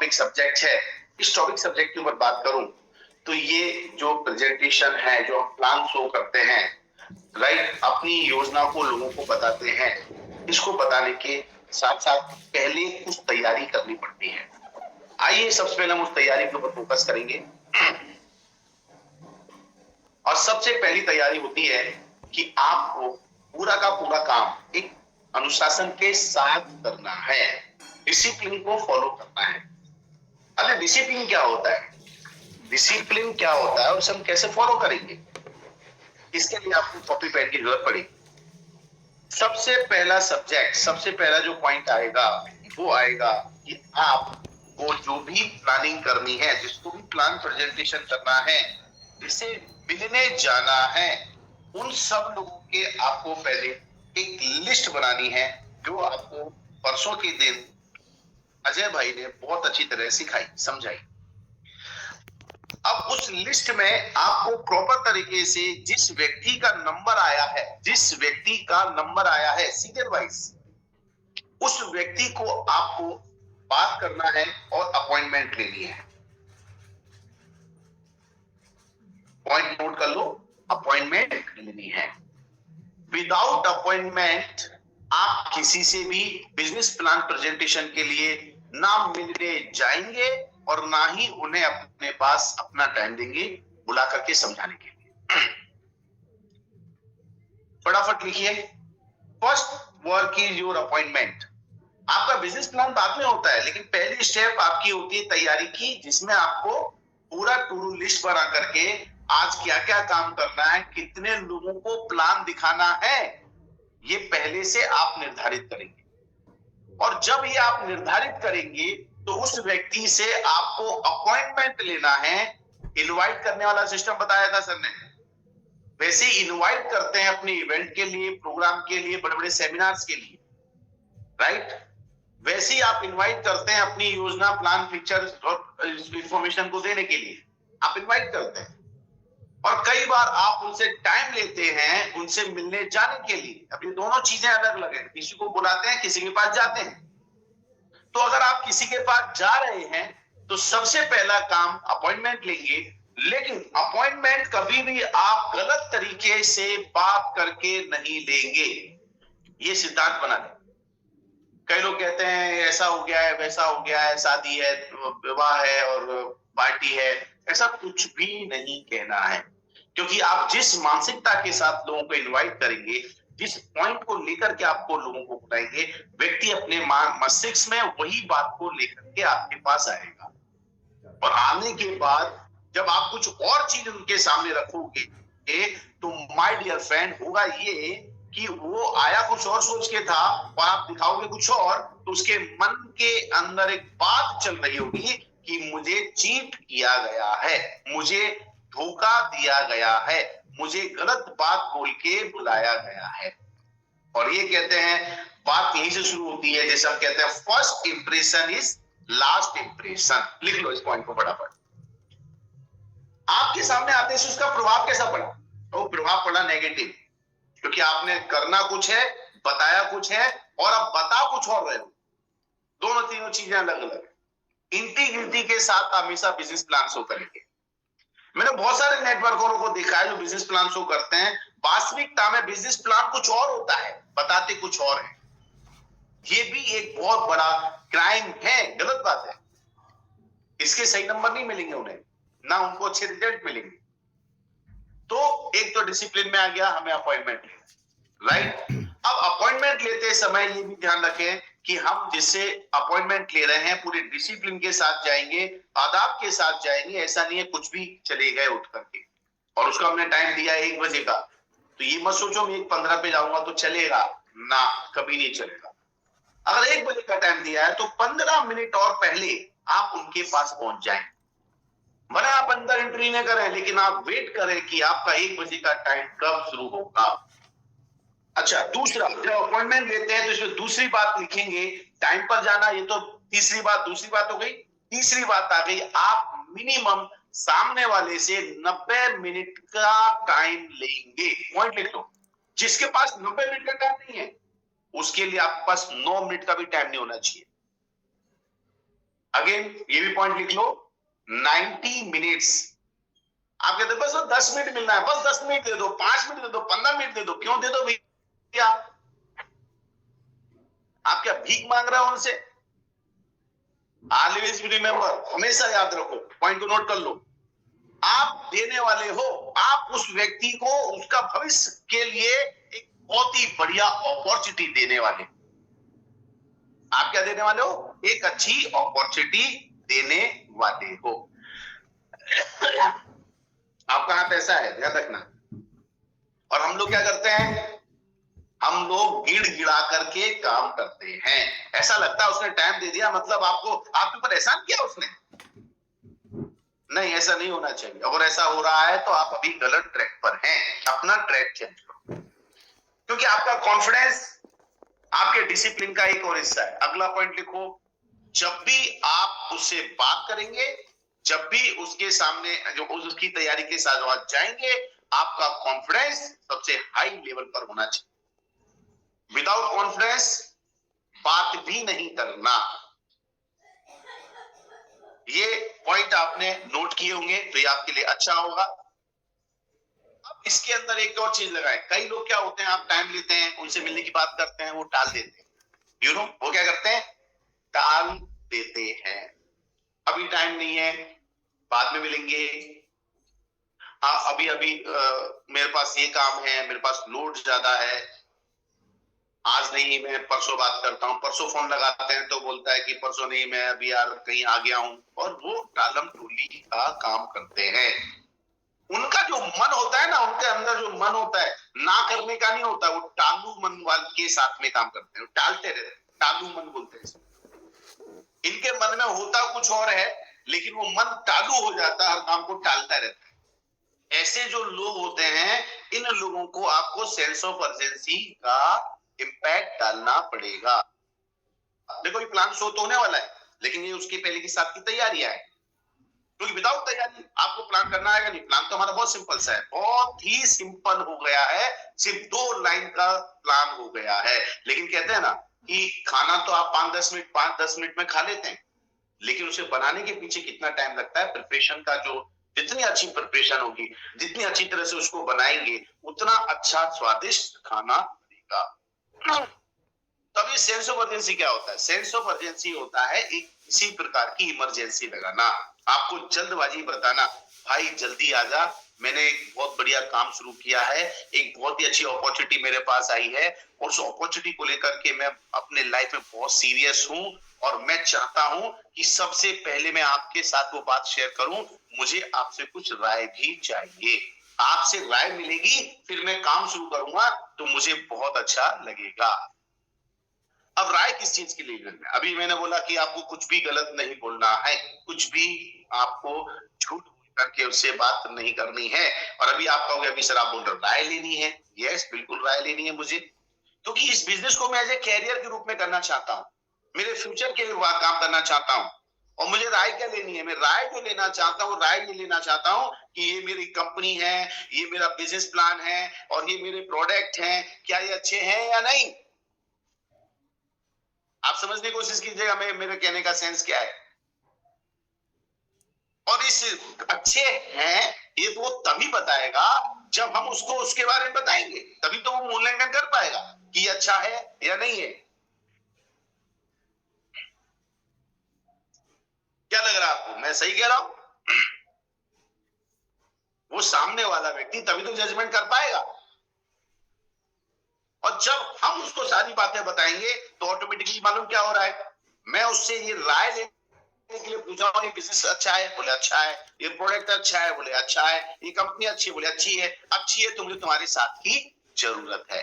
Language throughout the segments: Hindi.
टॉपिक सब्जेक्ट है, इस टॉपिक सब्जेक्ट के ऊपर बात करूं तो ये जो प्रेजेंटेशन है, जो हम प्लान शो करते हैं, राइट, अपनी योजना को लोगों को बताते हैं, इसको बताने के साथ साथ पहले कुछ तैयारी करनी पड़ती है। आइए सबसे पहले हम उस तैयारी के ऊपर फोकस करेंगे। और सबसे पहली तैयारी होती है कि आपको पूरा का पूरा काम एक अनुशासन के साथ करना है, डिसिप्लिन को फॉलो करना है। अरे डिसिप्लिन क्या होता है, डिसिप्लिन क्या होता है और इसे हम कैसे फॉलो करेंगे, इसके लिए आपको कॉपी पेन की जरूरत पड़ेगी। सबसे पहला सब्जेक्ट, सबसे पहला जो पॉइंट आएगा वो आएगा कि आपको जो भी प्लानिंग करनी है, जिसको भी प्लान प्रेजेंटेशन करना है, जिसे मिलने जाना है, उन सब लोगों के आपको पहले एक लिस्ट बनानी है, जो आपको परसों के दिन अजय भाई ने बहुत अच्छी तरह सिखाई, समझाई। अब उस लिस्ट में आपको प्रॉपर तरीके से जिस व्यक्ति का नंबर आया है, जिस व्यक्ति का नंबर आया है सीरियल वाइज, उस व्यक्ति को आपको बात करना है और अपॉइंटमेंट लेनी है। पॉइंट नोट कर लो, अपॉइंटमेंट लेनी है। विदाउट अपॉइंटमेंट आप किसी से भी बिजनेस प्लान प्रेजेंटेशन के लिए ना मिलने जाएंगे और ना ही उन्हें अपने पास अपना टाइम देंगे बुला करके समझाने के लिए। फटाफट लिखिए, first work is your appointment. आपका बिजनेस प्लान बाद में होता है, लेकिन पहली स्टेप आपकी होती है तैयारी की, जिसमें आपको पूरा टू डू लिस्ट बना करके आज क्या क्या काम करना है, कितने लोगों को प्लान दिखाना है, ये पहले से आप निर्धारित करेंगे। और जब ये आप निर्धारित करेंगे तो उस व्यक्ति से आपको अपॉइंटमेंट लेना है। इनवाइट करने वाला सिस्टम बताया था सर ने, वैसे इनवाइट करते हैं अपने इवेंट के लिए, प्रोग्राम के लिए, बड़े बड़े सेमिनार्स के लिए, राइट। वैसे ही आप इनवाइट करते हैं अपनी योजना, प्लान, पिक्चर और इंफॉर्मेशन को देने के लिए, आप इनवाइट करते हैं। और कई बार आप उनसे टाइम लेते हैं उनसे मिलने जाने के लिए। अब ये दोनों चीजें अलग अलग हैं, किसी को बुलाते हैं, किसी के पास जाते हैं। तो अगर आप किसी के पास जा रहे हैं तो सबसे पहला काम अपॉइंटमेंट लेंगे, लेकिन अपॉइंटमेंट कभी भी आप गलत तरीके से बात करके नहीं लेंगे, ये सिद्धांत बना लें। कई लोग कहते हैं ऐसा हो गया है, वैसा हो गया है, शादी है, विवाह है और पार्टी है, ऐसा कुछ भी नहीं कहना है। क्योंकि आप जिस मानसिकता के साथ लोगों को इनवाइट करेंगे, जिस पॉइंट को लेकर के आपको लोगों को बुलाएंगे, व्यक्ति अपने मस्तिष्क में वही बात को लेकर के आपके पास आएगा। और आने के बाद जब आप कुछ और चीज उनके सामने रखोगे तो माय डियर फ्रेंड, होगा ये कि वो आया कुछ और सोच के था और आप दिखाओगे कुछ और, तो उसके मन के अंदर एक बात चल रही होगी कि मुझे चीट किया गया है, मुझे धोखा दिया गया है, मुझे गलत बात बोल के बुलाया गया है। और ये कहते हैं, बात यहीं से शुरू होती है, जैसे हम कहते हैं first impression is last impression. लिख लो इस पॉइंट को फटाफट। आपके सामने आते से उसका प्रभाव कैसा पड़ा? तो प्रभाव पड़ा नेगेटिव, क्योंकि आपने करना कुछ है, बताया कुछ है और अब बता कुछ और रहे हो। दोनों तीनों चीजें अलग अलग है। इंटीग्रिटी के साथ हमेशा बिजनेस प्लान शो करेंगे। मैंने बहुत सारे नेटवर्करों को देखा है जो बिजनेस प्लान शो करते हैं, वास्तविकता में बिजनेस प्लान कुछ और होता है, बताते कुछ और है। ये भी एक बहुत बड़ा क्राइम है, गलत बात है। इसके सही नंबर नहीं मिलेंगे उन्हें, ना उनको अच्छे रिजल्ट मिलेंगे। तो एक तो डिसिप्लिन में आ गया, हमें अपॉइंटमेंट लेना, राइट। अब अपॉइंटमेंट लेते समय ये भी ध्यान रखें कि हम जिससे अपॉइंटमेंट ले रहे हैं पूरे डिसिप्लिन के साथ जाएंगे, आदाब के साथ जाएंगे। ऐसा नहीं है कुछ भी चले गए उठ करके, और उसका हमने टाइम दिया 1 बजे का, तो ये मत सोचो मैं 1:15 पे जाऊंगा तो चलेगा ना, कभी नहीं चलेगा। अगर 1 बजे का टाइम दिया है तो 15 मिनट और पहले आप उनके पास पहुंच जाएं। भले आप अंदर एंट्री न करें, लेकिन आप वेट करें कि आपका 1 बजे का टाइम कब शुरू होगा। अच्छा, दूसरा, जब अपॉइंटमेंट लेते हैं तो इसमें दूसरी बात लिखेंगे, टाइम पर जाना। ये तो तीसरी बात, दूसरी बात हो गई। तीसरी बात आ गई, आप मिनिमम सामने वाले से 90 मिनट का टाइम लेंगे। पॉइंट लिख लो। जिसके पास 90 मिनट का टाइम नहीं है, उसके लिए आपके पास 9 मिनट का भी टाइम नहीं होना चाहिए। अगेन ये भी पॉइंट लिख लो, 90 मिनट्स। आप कहते बस 10 मिनट मिलना है, बस 10 मिनट दे दो, 5 मिनट दे दो, 15 मिनट दे दो। क्यों दे दो भैया? आप क्या भीख मांग रहे हो उनसे? ऑलवेज रिमेंबर, हमेशा याद रखो, पॉइंट को नोट कर लो, आप देने वाले हो, आप उस व्यक्ति को उसका भविष्य के लिए एक बहुत ही बढ़िया अपॉर्चुनिटी देने वाले। आप क्या देने वाले हो? एक अच्छी अपॉर्चुनिटी देने वाले हो। आपका हाथ ऐसा है, ध्यान रखना। और हम लोग क्या करते हैं? हम लोग गिड़गिड़ा करके काम करते हैं। ऐसा लगता है उसने टाइम दे दिया, मतलब आपको, आपके ऊपर एहसान किया उसने। नहीं, ऐसा नहीं होना चाहिए। अगर ऐसा हो रहा है तो आप अभी गलत ट्रैक पर हैं। अपना ट्रैक चेंज करो, क्योंकि आपका कॉन्फिडेंस आपके डिसिप्लिन का एक और हिस्सा है। अगला पॉइंट लिखो, जब भी आप उससे बात करेंगे, जब भी उसके सामने जो उसकी तैयारी के साथ जाएंगे, आपका कॉन्फिडेंस सबसे हाई लेवल पर होना चाहिए। विदाउट कॉन्फिडेंस बात भी नहीं करना। ये पॉइंट आपने नोट किए होंगे तो ये आपके लिए अच्छा होगा। अब इसके अंदर एक और चीज लगाए। कई लोग क्या होते हैं, आप टाइम लेते हैं, उनसे मिलने की बात करते हैं, वो टाल देते हैं। यू नो वो क्या करते हैं? टाल देते हैं। अभी टाइम नहीं है, बाद में मिलेंगे। अभी अभी मेरे पास ये काम है, मेरे पास लोड ज्यादा है, आज नहीं, मैं परसों बात करता हूँ। परसों फोन लगाते हैं तो बोलता है कि परसों नहीं, मैं अभी यार कहीं आ गया हूँ। और वो टालम टोली का काम करते हैं। उनका जो मन होता है ना, उनके अंदर जो मन होता है ना करने का नहीं होता, वो टालू मन वाले के साथ में काम करते हैं, टालते रहते हैं, टालू मन बोलते हैं। इनके मन में होता कुछ और है, लेकिन वो मन टालू हो जाता है, हर काम को टालता रहता है। ऐसे जो लोग होते हैं, इन लोगों को आपको सेंस ऑफ अर्जेंसी का इम्पैक्ट डालना पड़ेगा। देखो ये प्लान शो तो होने वाला है, लेकिन ये उसके पहले की साथ की तैयारियां है। क्योंकि विदाउट तैयारी आपको प्लान करना आएगा नहीं। प्लान तो हमारा बहुत सिंपल सा है, बहुत ही सिंपल हो गया है, सिर्फ 2 लाइन का प्लान हो गया है। लेकिन कहते हैं ना कि खाना तो आप 5-10 मिनट में खा लेते हैं, लेकिन उसे बनाने के पीछे कितना टाइम लगता है, प्रिपरेशन का जो, जितनी अच्छी प्रिपरेशन होगी, जितनी अच्छी तरह से उसको बनाएंगे, उतना अच्छा स्वादिष्ट खाना बनेगा। तब ये सेंस ऑफ अर्जेंसी क्या होता है? सेंस ऑफ अर्जेंसी होता है एक किसी प्रकार की इमरजेंसी लगाना, आपको जल्दबाजी बताना, भाई जल्दी आजा, मैंने एक बहुत बढ़िया काम शुरू किया है, एक बहुत ही अच्छी अपॉर्चुनिटी मेरे पास आई है, और उस अपॉर्चुनिटी को लेकर के मैं अपने लाइफ में बहुत सीरियस हूं, और मैं चाहता हूं कि सबसे पहले मैं आपके साथ वो बात शेयर करूं, मुझे आपसे कुछ राय भी चाहिए। आपसे राय मिलेगी, फिर मैं काम शुरू करूंगा, तो मुझे बहुत अच्छा लगेगा। अब राय किस चीज की लेनी है? अभी मैंने बोला कि आपको कुछ भी गलत नहीं बोलना है, कुछ भी आपको झूठ बोल करके उससे बात नहीं करनी है। और अभी आप कहोगे अभी सर आप बोल रहे राय लेनी है। यस, बिल्कुल राय लेनी है मुझे, क्योंकि इस बिजनेस को मैं एज ए कैरियर के रूप में करना चाहता हूँ, मेरे फ्यूचर के लिए काम करना चाहता हूँ। और मुझे राय क्या लेनी है? मैं राय जो लेना चाहता हूँ, राय ये लेना चाहता हूँ कि ये मेरी कंपनी है, ये मेरा बिजनेस प्लान है, और ये मेरे प्रोडक्ट हैं, क्या ये अच्छे हैं या नहीं। आप समझने की कोशिश कीजिएगा मेरे कहने का सेंस क्या है। और इस अच्छे हैं ये तो वो तभी बताएगा जब हम उसको उसके बारे में बताएंगे, तभी तो वो मूल्यांकन कर पाएगा कि अच्छा है या नहीं है। क्या लग रहा है आपको, मैं सही कह रहा हूं? वो सामने वाला व्यक्ति तभी तो जजमेंट कर पाएगा। और जब हम उसको सारी बातें बताएंगे तो ऑटोमेटिकली मालूम क्या हो रहा है, मैं उससे ये राय लेने के लिए पूछा हूं, ये बिजनेस अच्छा है, बोले अच्छा है, ये प्रोडक्ट अच्छा है, बोले अच्छा है, ये कंपनी अच्छी है, बोले अच्छी है, अच्छी है तो मुझे तुम्हारे साथ की जरूरत है।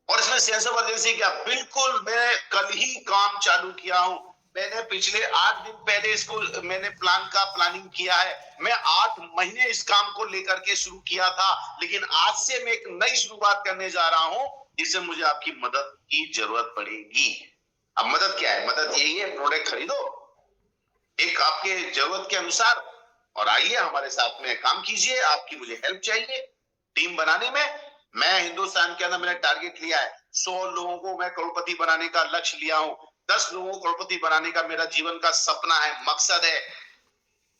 और इसमें सेंस ऑफ अर्जेंसी क्या? बिल्कुल, मैं कल ही काम चालू किया हूं, मैंने पिछले 8 दिन पहले इसको मैंने प्लानिंग किया है, मैं 8 महीने इस काम को लेकर के शुरू किया था, लेकिन आज से मैं एक नई शुरुआत करने जा रहा हूं, जिससे मुझे आपकी मदद की जरूरत पड़ेगी। अब मदद क्या है? मदद यही है, प्रोडक्ट खरीदो एक आपके जरूरत के अनुसार, और आइए हमारे साथ में काम कीजिए, आपकी मुझे हेल्प चाहिए टीम बनाने में। मैं हिंदुस्तान के अंदर मैंने टारगेट लिया है, 100 लोगों को मैं करोड़पति बनाने का लक्ष्य लिया हूं। 10 लोगों को करोड़पति बनाने का मेरा जीवन का सपना है, मकसद है,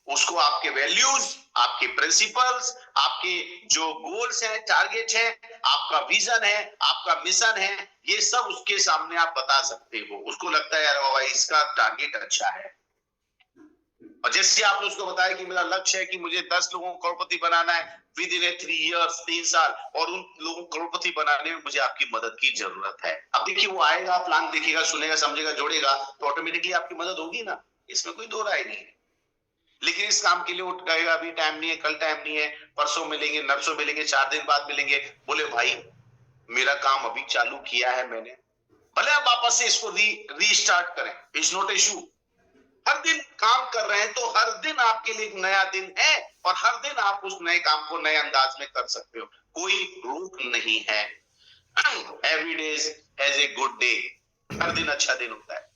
उसको आपके वैल्यूज, आपके प्रिंसिपल्स, आपके जो गोल्स हैं, टारगेट है, आपका विजन है, आपका मिशन है, ये सब उसके सामने आप बता सकते हो। उसको लगता है यार बाबा इसका टारगेट अच्छा है। और जैसे आपने उसको बताया कि मेरा लक्ष्य है कि मुझे 10 लोगों को करोड़पति बनाना है विद इन 3 इयर्स, 3 साल, और उन लोगों को करोड़पति बनाने में मुझे आपकी मदद की जरूरत है। अब देखिए वो आएगा, प्लान देखेगा, सुनेगा, समझेगा, जोड़ेगा, तो ऑटोमेटिकली आपकी मदद होगी ना, इसमें कोई दो राय नहीं है। लेकिन इस काम के लिए उठ गएगा, अभी टाइम नहीं है, कल टाइम नहीं है, परसों मिलेंगे, नरसों मिलेंगे, 4 दिन बाद मिलेंगे, बोले भाई मेरा काम अभी चालू किया है मैंने, भले आप वापस से इसको रीस्टार्ट करें, इट्स नॉट इशू। हर दिन काम कर रहे हैं तो हर दिन आपके लिए एक नया दिन है, और हर दिन आप उस नए काम को नए अंदाज में कर सकते हो, कोई रोक नहीं है। Every day as a good day, हर दिन अच्छा दिन होता है,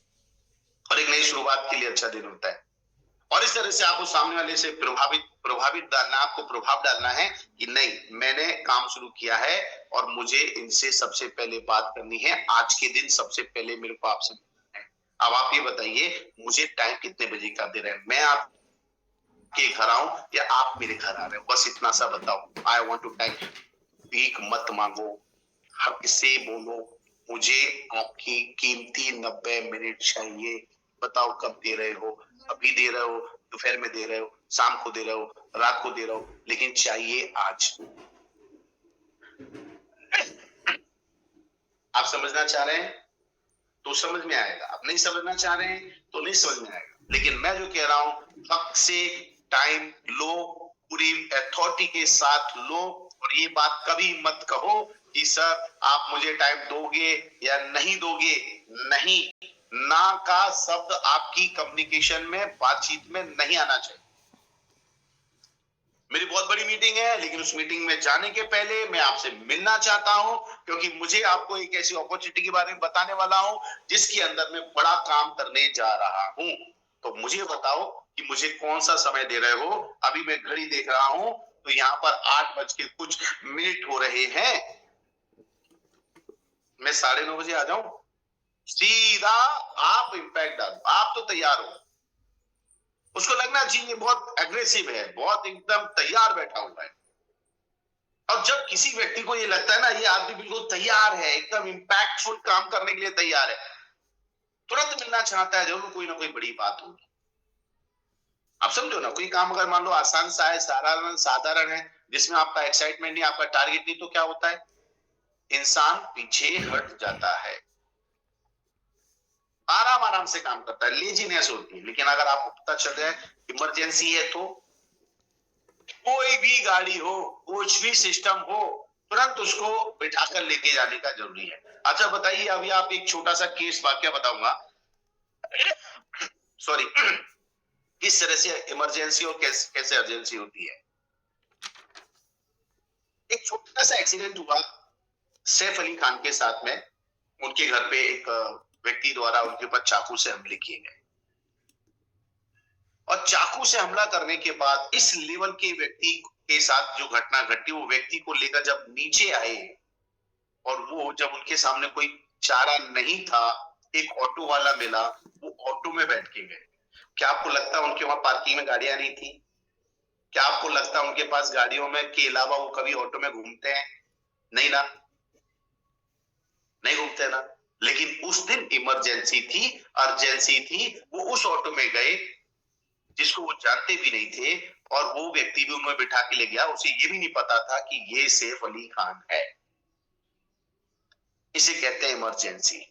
और एक नई शुरुआत के लिए अच्छा दिन होता है। और इस तरह से आपको सामने वाले से प्रभावित डालना, आपको प्रभाव डालना है कि नहीं मैंने काम शुरू किया है और मुझे इनसे सबसे पहले बात करनी है, आज के दिन सबसे पहले मेरे को आपसे मिलना है। अब आप ये बताइए मुझे टाइम कितने बजे का दे रहे हैं, मैं आपके घर आऊं या आप मेरे घर आ रहे हो, बस इतना सा बताओ। आई वॉन्ट टू टाइम, भीख मत मांगो, हक से बोलो, मुझे आपकी कीमती 90 मिनट चाहिए, बताओ कब दे रहे हो, अभी दे रहे हो, दोपहर में दे रहे हो, शाम को दे रहे हो, रात को दे रहे हो, लेकिन चाहिए आज। आप समझना चाह रहे हैं तो समझ में आएगा, आप नहीं समझना चाह रहे हैं तो नहीं समझ में आएगा। लेकिन मैं जो कह रहा हूं, वक्त से टाइम लो, पूरी अथॉरिटी के साथ लो, और ये बात कभी मत कहो कि सर आप मुझे टाइम दोगे या नहीं दोगे। नहीं, ना का शब्द आपकी कम्युनिकेशन में, बातचीत में नहीं आना चाहिए। मेरी बहुत बड़ी मीटिंग है, लेकिन उस मीटिंग में जाने के पहले मैं आपसे मिलना चाहता हूं, क्योंकि मुझे आपको एक ऐसी अपॉर्चुनिटी के बारे में बताने वाला हूं जिसके अंदर मैं बड़ा काम करने जा रहा हूं। तो मुझे बताओ कि मुझे कौन सा समय दे रहे हो। अभी मैं घड़ी देख रहा हूं तो यहाँ पर 8 बज के कुछ मिनट हो रहे हैं। मैं 9:30 बजे आ जाऊं, सीधा आप इंपैक्ट डालो, आप तो तैयार हो। उसको लगना चाहिए बहुत एग्रेसिव है, बहुत एकदम तैयार बैठा हुआ है। और जब किसी व्यक्ति को ये लगता है ना ये आदमी बिल्कुल तैयार है, एकदम इंपैक्टफुल काम करने के लिए तैयार है, तुरंत मिलना चाहता है, जरूर कोई ना कोई बड़ी बात होगी। आप समझो ना, कोई काम अगर मान लो आसान सा है, साधारण है, जिसमें आपका एक्साइटमेंट नहीं, आपका टारगेट नहीं, तो क्या होता है, इंसान पीछे हट जाता है, आराम आराम से काम करता है, लेजीनेस होती है। लेकिन अगर आपको पता चल जाए इमरजेंसी है, तो कोई भी गाड़ी हो, कुछ भी सिस्टम हो, तुरंत उसको बिठाकर लेके जाने का जरूरी है। अच्छा बताइए, अभी आप एक छोटा सा केस वाक्य बताऊंगा, सॉरी, किस तरह से इमरजेंसी और कैसे अर्जेंसी होती है। एक छोटा सा एक्सीडेंट हुआ सैफ अली खान के साथ में। उनके घर पे एक व्यक्ति द्वारा उनके ऊपर चाकू से हमले किए गए, और चाकू से हमला करने के बाद इस लेवल के व्यक्ति के साथ जो घटना घटी, वो व्यक्ति को लेकर जब नीचे आए, और वो जब उनके सामने कोई चारा नहीं था, एक ऑटो वाला मिला, वो ऑटो में बैठ के गए। क्या आपको लगता है उनके वहां पार्किंग में गाड़ियां नहीं थी? क्या आपको लगता है उनके पास गाड़ियों में के अलावा वो कभी ऑटो में घूमते हैं? नहीं ना, नहीं घूमते ना। लेकिन उस दिन इमरजेंसी थी, अर्जेंसी थी, वो उस ऑटो में गए जिसको वो जानते भी नहीं थे, और वो व्यक्ति भी उन्हें बिठा के ले गया। उसे ये भी नहीं पता था कि ये सैफ अली खान है। इसे कहते हैं इमरजेंसी।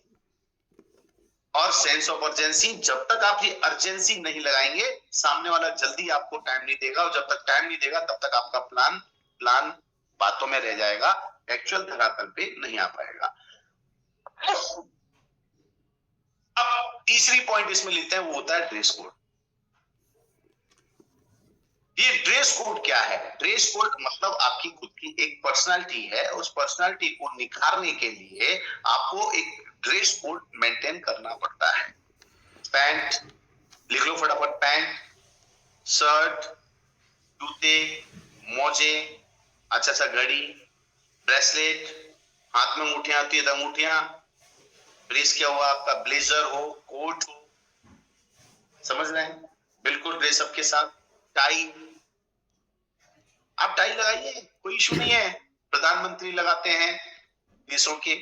और सेंस ऑफ अर्जेंसी, जब तक आप ये अर्जेंसी नहीं लगाएंगे, सामने वाला जल्दी आपको टाइम नहीं देगा, और जब तक टाइम नहीं देगा तब तक आपका प्लान बातों में रह जाएगा, एक्चुअल धरातल पे नहीं आ पाएगा। अब तीसरी पॉइंट इसमें लेते हैं, वो होता है ड्रेस कोड। ये ड्रेस कोड क्या है? ड्रेस कोड मतलब आपकी खुद की एक पर्सनालिटी है, उस पर्सनालिटी को निखारने के लिए आपको एक ड्रेस कोड मेंटेन करना पड़ता है। पैंट, लिख लो फटाफट, पैंट, शर्ट, जूते, मोजे, अच्छा घड़ी, ब्रेसलेट, हाथ में अंगूठियां होती है तो अंगूठियां, ड्रेस क्या हुआ आपका, ब्लेजर हो, कोट हो, समझ रहे हैं, बिल्कुल ड्रेसअप के साथ, टाई, आप टाई लगाइए, कोई इशू नहीं है। प्रधानमंत्री लगाते हैं देशों के,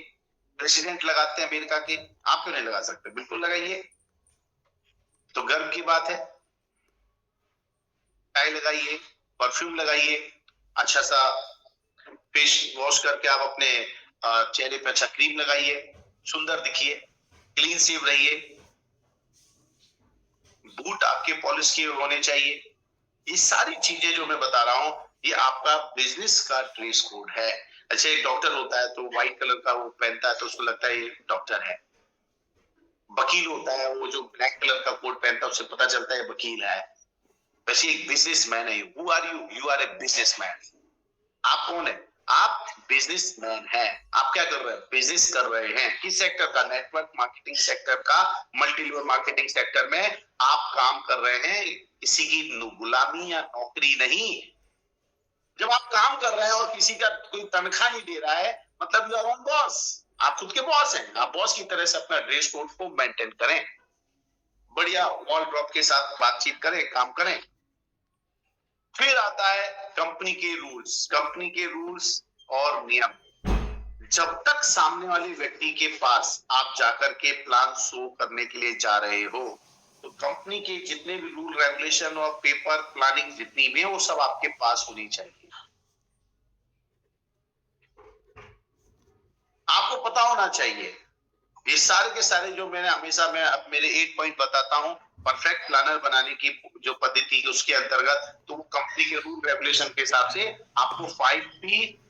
प्रेसिडेंट लगाते हैं अमेरिका के, आप क्यों नहीं लगा सकते, बिल्कुल लगाइए, तो गर्व की बात है। टाई लगाइए, परफ्यूम लगाइए, अच्छा सा फेस वॉश करके आप अपने चेहरे पे अच्छा क्रीम लगाइए, सुंदर दिखिए, क्लीन शेव रहिए, बूट आपके पॉलिश किए होने चाहिए। ये सारी चीजें जो मैं बता रहा हूं, ये आपका बिजनेस का ड्रेस कोड है। अच्छा, एक डॉक्टर होता है तो व्हाइट कलर का वो पहनता है तो उसको लगता है ये डॉक्टर है। वकील होता है, वो जो ब्लैक कलर का कोट पहनता है उससे पता चलता है वकील है। वैसे एक बिजनेसमैन है। Who are you? You are a businessman. आप कौन है? आप बिजनेसमैन हैं। आप क्या कर रहे हैं? बिजनेस कर रहे हैं। किस सेक्टर का? नेटवर्क मार्केटिंग सेक्टर का, मल्टी लेवल मार्केटिंग सेक्टर में आप काम कर रहे हैं, किसी की गुलामी या नौकरी नहीं। जब आप काम कर रहे हैं और किसी का कोई तनख्वाह नहीं दे रहा है, मतलब यू आर ओन बॉस, आप खुद के बॉस हैं। आप बॉस की तरह से अपना ड्रेस कोड को मेंटेन करें, बढ़िया वॉल ड्रॉप के साथ बातचीत करें, काम करें। फिर आता है कंपनी के रूल्स। कंपनी के रूल्स और नियम, जब तक सामने वाले व्यक्ति के पास आप जाकर के प्लान शो करने के लिए जा रहे हो, तो कंपनी के जितने भी रूल रेगुलेशन और पेपर प्लानिंग जितनी भी है वो सब आपके पास होनी चाहिए। आपको पता होना चाहिए। ये सारे के सारे जो मैंने हमेशा मैं अब मेरे 8 पॉइंट बताता हूं परफेक्ट प्लानर बनाने की जो पद्धति उसके अंतर्गत, तो वो कंपनी के रूल रेगुलेशन के हिसाब से आपको 5P,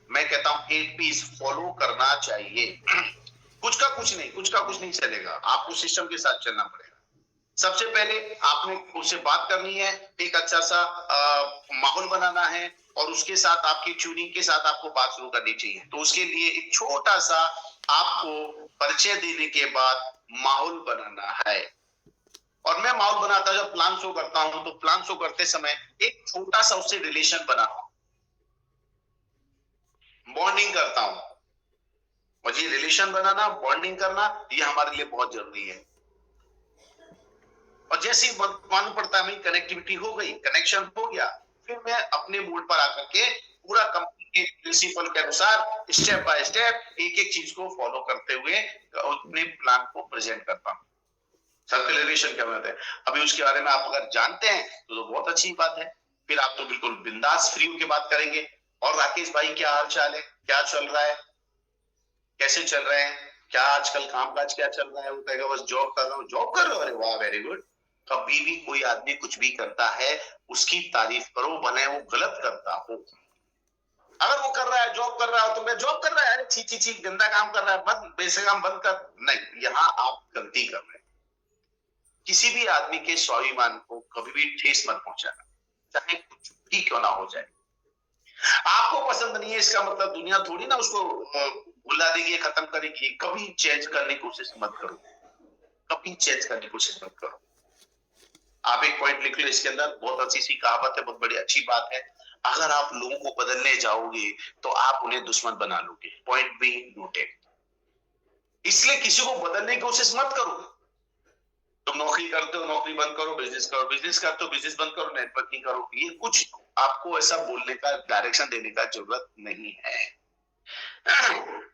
मैं कहता हूं 8P फॉलो करना चाहिए। कुछ का कुछ नहीं चलेगा, आपको सिस्टम के साथ चलना पड़ेगा। सबसे पहले आपने उससे बात करनी है, एक अच्छा सा माहौल बनाना है, और उसके साथ आपकी ट्यूनिंग के साथ आपको बात शुरू करनी चाहिए। तो उसके लिए एक छोटा सा आपको परिचय देने के बाद माहौल बनाना है। और मैं माहौल बनाता जब प्लान शो करता हूं, तो प्लान शो करते समय एक छोटा सा उससे रिलेशन बनाता हूं, बॉन्डिंग करता हूं। और ये रिलेशन बनाना, बॉन्डिंग करना, ये हमारे लिए बहुत जरूरी है। और जैसे ही मालूम पड़ता है कनेक्टिविटी हो गई, कनेक्शन हो गया, फिर मैं अपने मूड पर आकर के पूरा कंपनी के प्रिंसिपल के अनुसार स्टेप बाय स्टेप एक एक चीज को फॉलो करते हुए अपने प्लान को प्रेजेंट करता हूं। सर्कुलेशन क्या होता है, अभी उसके बारे में आप अगर जानते हैं तो बहुत अच्छी बात है। फिर आप तो बिल्कुल बिंदास फ्री होकर बात करेंगे। और राकेश भाई क्या हाल चाल है, क्या चल रहा है, कैसे चल रहे हैं, क्या आजकल कामकाज क्या चल रहा है? वो कहेगा बस जॉब कर रहा हूँ। जॉब कर रहे हो? अरे वाह, वेरी गुड। कभी भी कोई आदमी कुछ भी करता है उसकी तारीफ करो, भले वो गलत करता हो। अगर वो कर रहा है, जॉब कर रहा हो, तो मैं जॉब कर रहा है, अरे छी छी छी, गंदा काम कर रहा है, बंद, बेसे काम बंद कर। नहीं, यहाँ आप गलती कर रहे हैं। किसी भी आदमी के स्वाभिमान को कभी भी ठेस मत पहुंचाना, चाहे कुछ भी क्यों ना हो जाए। आपको पसंद नहीं है इसका मतलब दुनिया थोड़ी ना उसको भुला देगी, खत्म करेगी। कभी चेंज करने की कोशिश मत करो, कभी चेंज करने की कोशिश मत करो। आप एक पॉइंट लिख लो इसके अंदर, बहुत अच्छी सी कहावत है, बहुत बड़ी अच्छी बात है। अगर आप लोगों को बदलने जाओगे तो आप उन्हें दुश्मन बना लोगे। Point be noted. इसलिए किसी को बदलने की कोशिश मत करो। तुम नौकरी करते हो, नौकरी बंद करो, बिजनेस करो, बिजनेस करते हो, बिजनेस बंद करो, नेटवर्किंग करो। ये कुछ आपको ऐसा बोलने का, डायरेक्शन देने का जरूरत नहीं है।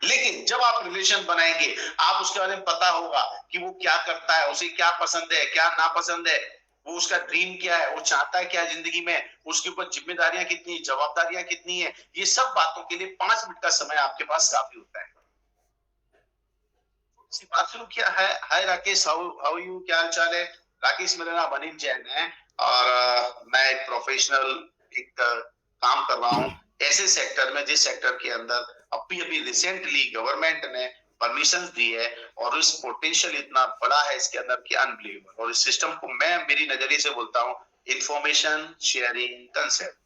लेकिन जब आप रिलेशन बनाएंगे, आप उसके बारे में पता होगा कि वो क्या करता है, उसे क्या पसंद है, क्या नापसंद है, वो उसका ड्रीम क्या है, वो चाहता है क्या है जिंदगी में, उसके ऊपर जिम्मेदारियां कितनी, जवाबदारियां कितनी है। ये सब बातों के लिए 5 मिनट का समय आपके पास काफी होता है। बात शुरू किया है। हाय राकेश, हाउ यू, क्या हाल चाल है? राकेश मेरा नाम अनिल जैन है, और मैं एक प्रोफेशनल एक काम कर रहा हूँ ऐसे सेक्टर में जिस सेक्टर के अंदर अभी अभी रिसेंटली गवर्नमेंट ने परमिशन दी है, और इस पोटेंशियल इतना बड़ा है इसके अंदर कि अनबिलीवेबल। और इस सिस्टम को मैं मेरी नजरिए से बोलता हूँ इंफॉर्मेशन शेयरिंग कंसेप्ट,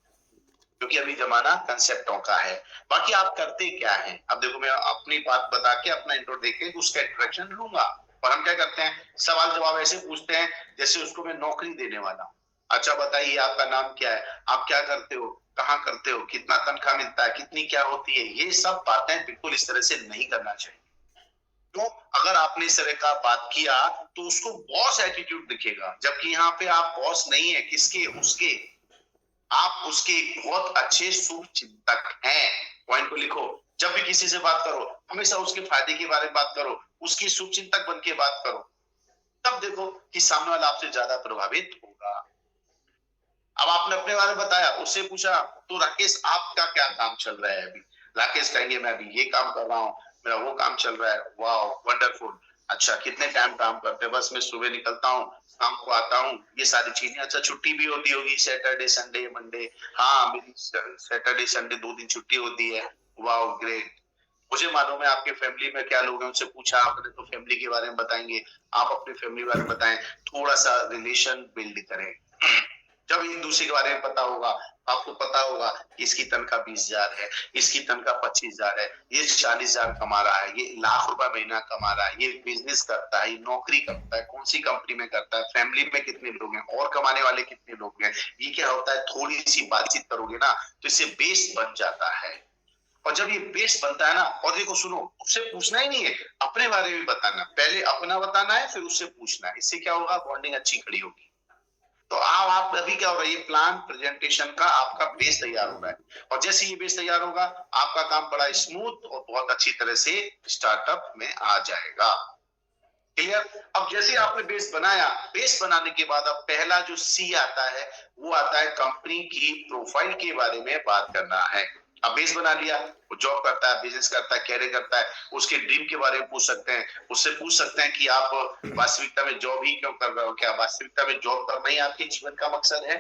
क्योंकि अभी जमाना कंसेप्टों का है। बाकी आप करते क्या हैं? अब देखो, मैं अपनी बात बता के अपना इंट्रो देके उसका इंट्रोडक्शन लूंगा, और हम क्या करते हैं, सवाल जवाब ऐसे पूछते हैं जैसे उसको मैं नौकरी देने वाला हूं। अच्छा बताइए, आपका नाम क्या है, आप क्या करते हो, कहाँ करते हो, कितना तनख्वाह मिलता है, कितनी क्या होती है। ये सब बातें बिल्कुल इस तरह से नहीं करना चाहिए। तो अगर आपने इस तरह का बात किया तो उसको बॉस एटीट्यूड दिखेगा, जबकि यहाँ पे आप बॉस नहीं है, किसके, उसके, आप उसके बहुत अच्छे शुभ चिंतक हैं। पॉइंट को लिखो, जब भी किसी से बात करो हमेशा उसके फायदे के बारे में बात करो, उसकी शुभ चिंतक बन के बात करो, तब देखो कि सामने वाला आपसे ज्यादा प्रभावित होगा। अब आपने अपने बारे में बताया, उससे पूछा तो राकेश आपका क्या काम चल रहा है अभी, राकेश कहेंगे मैं अभी ये काम कर रहा हूँ, मेरा वो काम चल रहा है, वाह वंडरफुल, अच्छा कितने टाइम काम करते हैं, बस मैं सुबह निकलता हूँ शाम को आता हूँ, ये सारी चीजें, अच्छा छुट्टी भी होती होगी सैटरडे संडे मंडे, हाँ मेरी सैटरडे संडे 2 दिन छुट्टी होती है, वाह ग्रेट। मुझे मालूम है आपके फैमिली में क्या लोग हैं, उनसे पूछा आपने तो फैमिली के बारे में बताएंगे, आप अपनी फैमिली के बारे में बताएं, थोड़ा सा रिलेशन बिल्ड करें। जब एक दूसरे के बारे में पता होगा, आपको पता होगा कि इसकी तनख्वाह 20,000 है, इसकी तनख्वाह 25,000 है, ये 40,000 कमा रहा है, ये ₹1,00,000 महीना कमा रहा है, ये बिजनेस करता है, ये नौकरी करता है, कौन सी कंपनी में करता है, फैमिली में कितने लोग हैं और कमाने वाले कितने लोग हैं, ये क्या होता है, थोड़ी सी बातचीत करोगे ना तो इससे बेस बन जाता है। और जब ये बेस बनता है ना, और देखो सुनो, उससे पूछना ही नहीं है, अपने बारे में बताना, पहले अपना बताना है फिर उससे पूछना है, इससे क्या होगा, बॉन्डिंग अच्छी खड़ी होगी। तो आप अभी क्या हो रहा है, ये प्लान प्रेजेंटेशन का आपका बेस तैयार हो रहा है, और जैसे ये बेस तैयार होगा आपका काम बड़ा स्मूथ और बहुत अच्छी तरह से स्टार्टअप में आ जाएगा। क्लियर। अब जैसे आपने बेस बनाया, बेस बनाने के बाद अब पहला जो सी आता है वो आता है कंपनी की प्रोफाइल के बारे में बात करना है। अब बेस बना लिया, वो जॉब करता है, बिजनेस करता है, कैरियर करता है, उसके ड्रीम के बारे में पूछ सकते हैं, उससे पूछ सकते हैं कि आप वास्तविकता में जॉब ही क्यों कर रहे हो, क्या वास्तविकता में जॉब करना ही आपके जीवन का मकसद है।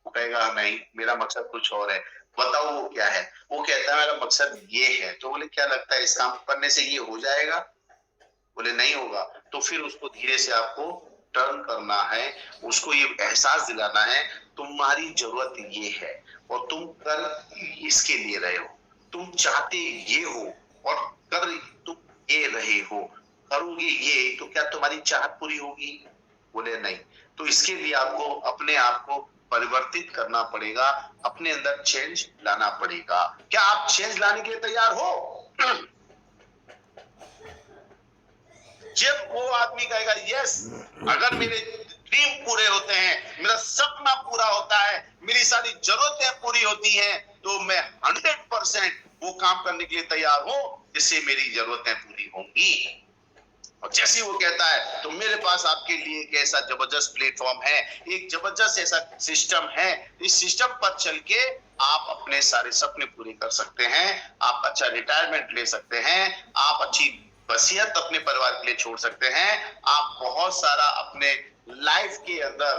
वो कहेगा नहीं, मेरा मकसद कुछ और है, बताओ वो क्या है। वो कहता है मेरा मकसद ये है। तो बोले क्या लगता है इस काम करने से ये हो जाएगा, बोले नहीं होगा। तो फिर उसको धीरे से आपको टर्न करना है, उसको ये एहसास दिलाना है तुम्हारी जरूरत ये है और तुम कर इसके लिए रहे हो, तुम चाहते ये हो और कर तुम ये रहे हो, करोगे ये तो क्या तुम्हारी चाहत पूरी होगी, बोले नहीं। तो इसके लिए आपको अपने आप को परिवर्तित करना पड़ेगा, अपने अंदर चेंज लाना पड़ेगा। क्या आप चेंज लाने के लिए तैयार हो? जब वो आदमी कहेगा यस, अगर मेरे ड्रीम पूरे होते हैं, मेरा सपना पूरा होता है, मेरी सारी जरूरतें पूरी होती हैं, तो मैं 100% वो काम करने के लिए तैयार हूं जिससे मेरी जरूरतें पूरी होंगी। और जैसे वो कहता है तो मेरे पास आपके लिए एक ऐसा जबरदस्त प्लेटफॉर्म है, एक जबरदस्त ऐसा सिस्टम है, इस सिस्टम पर चल के आप अपने सारे सपने पूरे कर सकते हैं, आप अच्छा रिटायरमेंट ले सकते हैं, आप अच्छी वसीयत अपने परिवार के लिए छोड़ सकते हैं, आप बहुत सारा अपने लाइफ के अंदर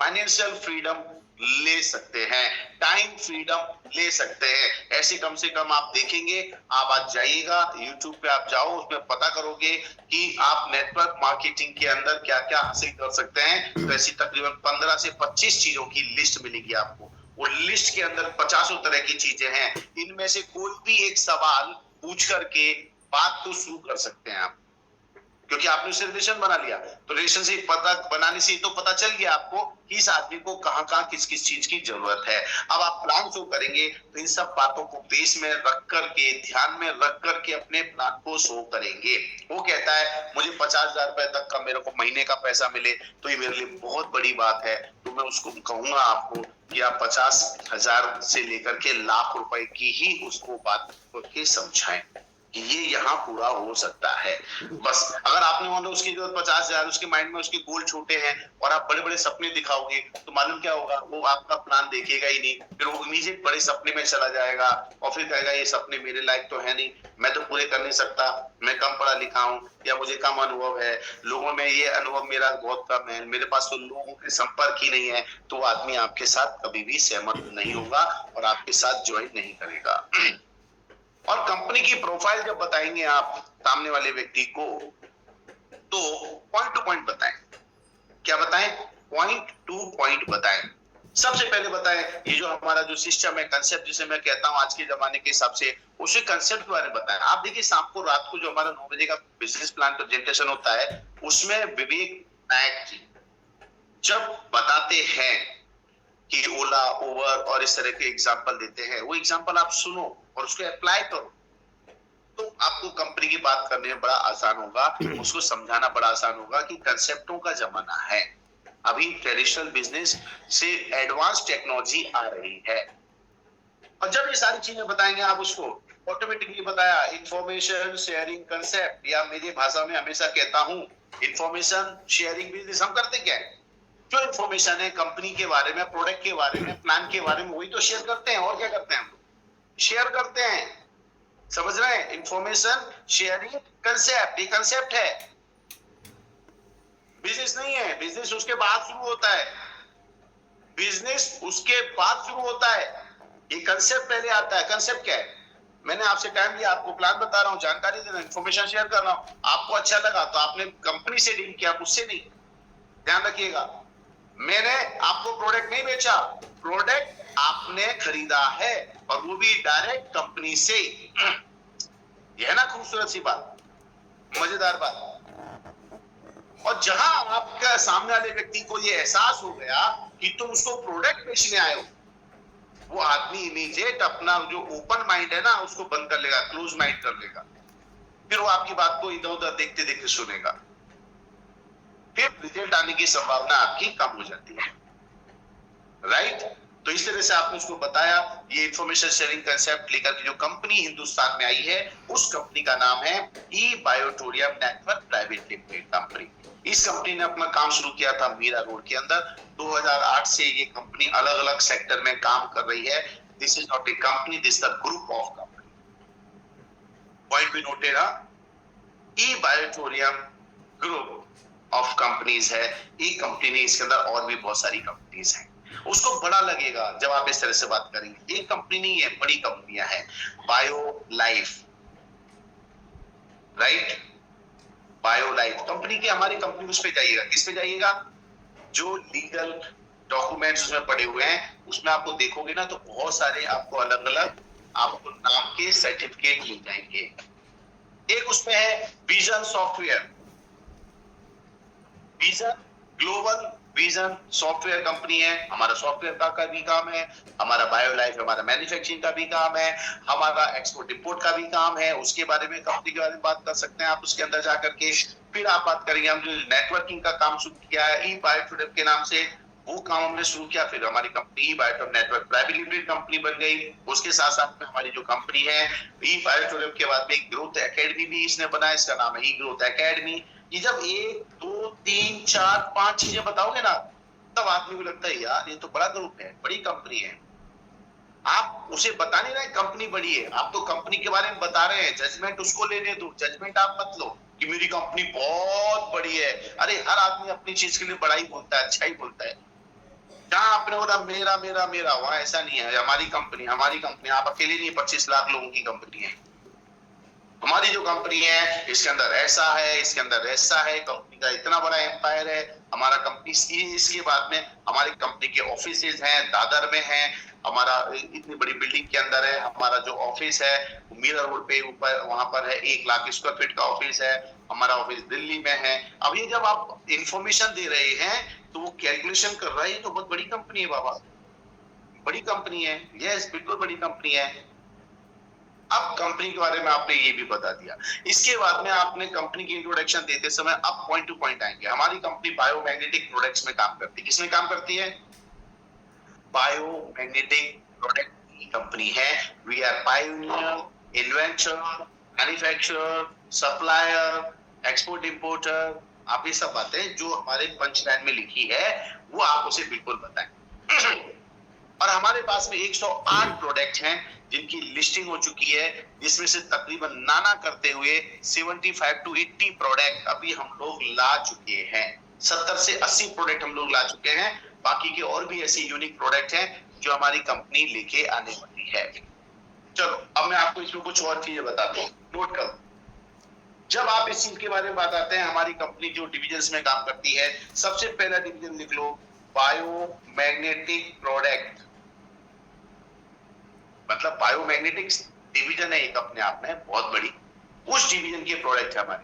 फाइनेंशियल फ्रीडम ले सकते हैं, टाइम फ्रीडम ले सकते हैं। ऐसे कम से कम आप देखेंगे, आप आज जाइएगा यूट्यूब पे, आप जाओ उसमें पता करोगे कि आप नेटवर्क मार्केटिंग के अंदर क्या क्या हासिल कर सकते हैं, तो ऐसी तकरीबन 15 से 25 चीजों की लिस्ट मिलेगी आपको। वो लिस्ट के अंदर 50 तरह की चीजें हैं, इनमें से कोई भी एक सवाल पूछ करके बात तो शुरू कर सकते हैं आप, क्योंकि आपने उससे रिलेशन बना लिया। तो रिलेशन से पता बनाने से तो पता चल गया आपको कि इस आदमी को कहाँ कहाँ किस किस चीज की जरूरत है। अब आप प्लान शो करेंगे तो इन सब बातों को बेस में रख करके, ध्यान में रख करके अपने प्लान को शो करेंगे। वो कहता है मुझे 50,000 रुपए तक का मेरे को महीने का पैसा मिले तो ये मेरे लिए बहुत बड़ी बात है, तो मैं उसको कहूंगा आपको कि आप 50,000 से लेकर के लाख रुपए की ही उसको बात करके समझाएं कि ये यहाँ पूरा हो सकता है। बस अगर आपने मान लो उसकी जरूरत 50,000, उसके माइंड में उसके गोल छोटे हैं और आप बड़े बड़े सपने दिखाओगे तो मालूम क्या होगा, वो आपका प्लान देखेगा ही नहीं, फिर वो इमीडिएट बड़े सपने में चला जाएगा और फिर कहेगा ये सपने मेरे लायक तो है नहीं, मैं तो पूरे कर नहीं सकता, मैं कम पढ़ा लिखा हूँ या मुझे कम अनुभव है, लोगों में ये अनुभव मेरा बहुत कम है, मेरे पास तो लोगों के संपर्क ही नहीं है। तो आदमी आपके साथ कभी भी सहमत नहीं होगा और आपके साथ ज्वाइन नहीं करेगा। और कंपनी की प्रोफाइल जब बताएंगे आप सामने वाले व्यक्ति को, तो पॉइंट टू पॉइंट बताएं। क्या बताएं? पॉइंट टू पॉइंट बताएं। सबसे पहले बताएं ये जो हमारा जो सिस्टम है, कंसेप्ट जिसे मैं कहता हूं आज के जमाने के हिसाब से, उसे कंसेप्ट के बारे में बताएं। आप देखिए शाम को रात को जो हमारा 9 बजे का बिजनेस प्लान प्रेजेंटेशन होता है, उसमें विवेक नायक जी जब बताते हैं कि ओला, उबर और इस तरह के एग्जाम्पल देते हैं, वो एग्जाम्पल आप सुनो और उसको अप्लाई करो। तो आपको कंपनी की बात करने में बड़ा आसान होगा, उसको समझाना बड़ा आसान होगा कि कंसेप्टों का जमाना है। अभी ट्रेडिशनल बिजनेस से एडवांस टेक्नोलॉजी आ रही है, और जब ये सारी चीजें बताएंगे आप उसको ऑटोमेटिकली बताया इंफॉर्मेशन शेयरिंग कंसेप्ट, या मेरी भाषा में हमेशा कहता हूं इंफॉर्मेशन शेयरिंग बिजनेस हम करते क्या है, जो इंफॉर्मेशन है कंपनी के बारे में, प्रोडक्ट के बारे में, प्लान के बारे में, वही तो शेयर करते हैं। और क्या करते हैं हम, शेयर करते हैं। समझ रहे हैं, इंफॉर्मेशन शेयरिंग कंसेप्ट, ये कंसेप्ट है, बिजनेस नहीं है। बिजनेस उसके बाद शुरू होता है, बिजनेस उसके बाद शुरू होता है, ये कंसेप्ट पहले आता है। कंसेप्ट क्या है, मैंने आपसे टाइम लिया, आपको प्लान बता रहा हूँ, जानकारी दे रहा हूँ, इन्फॉर्मेशन शेयर कर रहा हूँ, आपको अच्छा लगा तो आपने कंपनी से डील किया, मुझसे नहीं। ध्यान रखिएगा, मैंने आपको प्रोडक्ट नहीं बेचा, प्रोडक्ट आपने खरीदा है, और वो भी डायरेक्ट कंपनी से। यह है ना खूबसूरत सी बात, मजेदार बात। और जहां आपके सामने वाले व्यक्ति को ये एहसास हो गया कि तुम उसको प्रोडक्ट बेचने आए हो, वो आदमी इमीडिएट अपना जो ओपन माइंड है ना उसको बंद कर लेगा, क्लोज माइंड कर लेगा। फिर वो आपकी बात को इधर उधर देखते देखते सुनेगा, फिर रिजल्ट आने की संभावना आपकी कम हो जाती है। राइट, तो इस तरह से आपने उसको बताया। ये इंफॉर्मेशन शेयरिंग कंसेप्ट लेकर के जो कंपनी हिंदुस्तान में आई है, उस कंपनी का नाम है ई बायोटोरियम नेटवर्क प्राइवेट लिमिटेड कंपनी। इस कंपनी ने अपना काम शुरू किया था मीरा रोड के अंदर। 2008 से ये कंपनी अलग अलग सेक्टर में काम कर रही है। This is not a company, this the group of company. Point भी नोटेड है, ई बायोटोरियम ग्रुप ऑफ कंपनीज है। ई कंपनी ने, इसके अंदर और भी बहुत सारी कंपनीज हैं। उसको बड़ा लगेगा जब आप इस तरह से बात करेंगे, एक कंपनी नहीं है, बड़ी कंपनियां हैं। Bio life, right, bio life company की, हमारी कंपनी उस पे जाइएगा, किस पे जाइएगा, जो लीगल डॉक्यूमेंट्स उसमें पड़े हुए हैं, उसमें आपको देखोगे ना तो बहुत सारे आपको अलग अलग आपको नाम के सर्टिफिकेट मिल जाएंगे। एक उसमें है vision software, vision global vision software company है। हमारा सॉफ्टवेयर का भी काम है, हमारा बायो लाइफ हमारा मैन्युफैक्चरिंग का भी काम है, हमारा एक्सपोर्ट इंपोर्ट का भी काम है। उसके बारे में, कंपनी के बारे में बात कर सकते हैं आप उसके अंदर जाकर के। फिर आप बात करेंगे, हम जो नेटवर्किंग का काम शुरू किया है ई बायोटोरियम के नाम से, वो काम हमने शुरू किया। फिर हमारी कंपनी ई बायोटोरियम नेटवर्क प्राइवेट लिमिटेड कंपनी बन गई। उसके साथ साथ में हमारी जो कंपनी है ई बायोटोरियम के बाद में ग्रोथ एकेडमी भी इसने बनाया, इसका नाम है ई ग्रोथ एकेडमी। ये जब 1 2 3 4 5 चीजें बताओगे ना, तब आदमी को लगता है यार ये तो बड़ा ग्रुप है, बड़ी कंपनी है। आप उसे बता नहीं रहे कंपनी बड़ी है, आप तो कंपनी के बारे में बता रहे हैं। जजमेंट उसको लेने दो, जजमेंट आप मत लो कि मेरी कंपनी बहुत बड़ी है। अरे हर आदमी अपनी चीज के लिए बड़ा ही बोलता है, अच्छा ही बोलता है। जहां आपने बोला मेरा मेरा मेरा, वहां ऐसा नहीं है। हमारी कंपनी, हमारी कंपनी, आप अकेले नहीं, 25 लाख लोगों की कंपनी है। हमारी जो कंपनी है इसके अंदर ऐसा है, इसके अंदर ऐसा है, कंपनी का इतना बड़ा एम्पायर है हमारा कंपनी। इसके बाद में हमारी कंपनी के ऑफिसेज हैं, दादर में है, हमारा इतनी बड़ी बिल्डिंग के अंदर है। हमारा जो ऑफिस है मीरा रोड पे ऊपर, वहां पर है 1 लाख स्क्वायर फीट का ऑफिस है। हमारा ऑफिस दिल्ली में है। अब ये जब आप इंफॉर्मेशन दे रहे हैं तो वो कैलकुलेशन कर रहा है, ये तो बहुत बड़ी कंपनी है बाबा, बड़ी कंपनी है। यस, बिल्कुल बड़ी कंपनी है। अब कंपनी के बारे में आपने ये भी बता दिया। इसके बाद में आपने कंपनी की इंट्रोडक्शन देते समय अब पॉइंट टू पॉइंट आएंगे। हमारी कंपनी बायोमैग्नेटिक प्रोडक्ट्स में काम करती है। किसमें काम करती है? बायोमैग्नेटिक प्रोडक्ट की कंपनी है। We are pioneer, inventor, manufacturer, supplier, export importer. आप ये सब बातें जो हमारे पंच लाइन में लिखी है वो आप उसे बिल्कुल बताएं। और हमारे पास में 108 प्रोडक्ट हैं जिनकी लिस्टिंग हो चुकी है, जिसमें से तकरीबन नाना करते हुए 75 टू 80 प्रोडक्ट अभी हम लोग ला चुके हैं। 70 से 80 प्रोडक्ट हम लोग ला चुके हैं। बाकी के और भी ऐसे यूनिक प्रोडक्ट हैं जो हमारी कंपनी लेके आने वाली है। चलो अब मैं आपको इसमें कुछ और चीजें बताता हूँ, नोट करो। जब आप इस चीज के बारे में बात आते हैं, हमारी कंपनी जो डिविजन्स में काम करती है, सबसे पहला डिवीजन लिख लो, बायोमैग्नेटिक प्रोडक्ट। मतलब बायोमैग्नेटिक डिवीजन है एक अपने आप में बहुत बड़ी, उस डिवीजन के प्रोडक्ट है हमारे,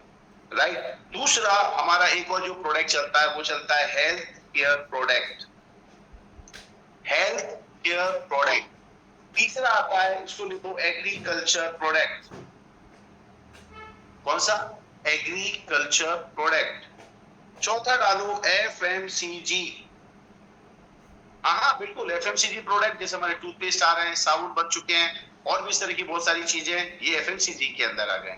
राइट। दूसरा हमारा एक और जो प्रोडक्ट चलता है वो चलता है health care product, health care product. तीसरा आता है, इसको लिखो एग्रीकल्चर प्रोडक्ट, कौन सा? Agriculture product. चौथा डालो एफएमसीजी। हाँ बिल्कुल, एफएमसीजी प्रोडक्ट, जैसे हमारे टूथपेस्ट आ रहे हैं, साबुन बन चुके हैं, और भी इस तरह की बहुत सारी चीजें ये एफएमसीजी के अंदर आ गए।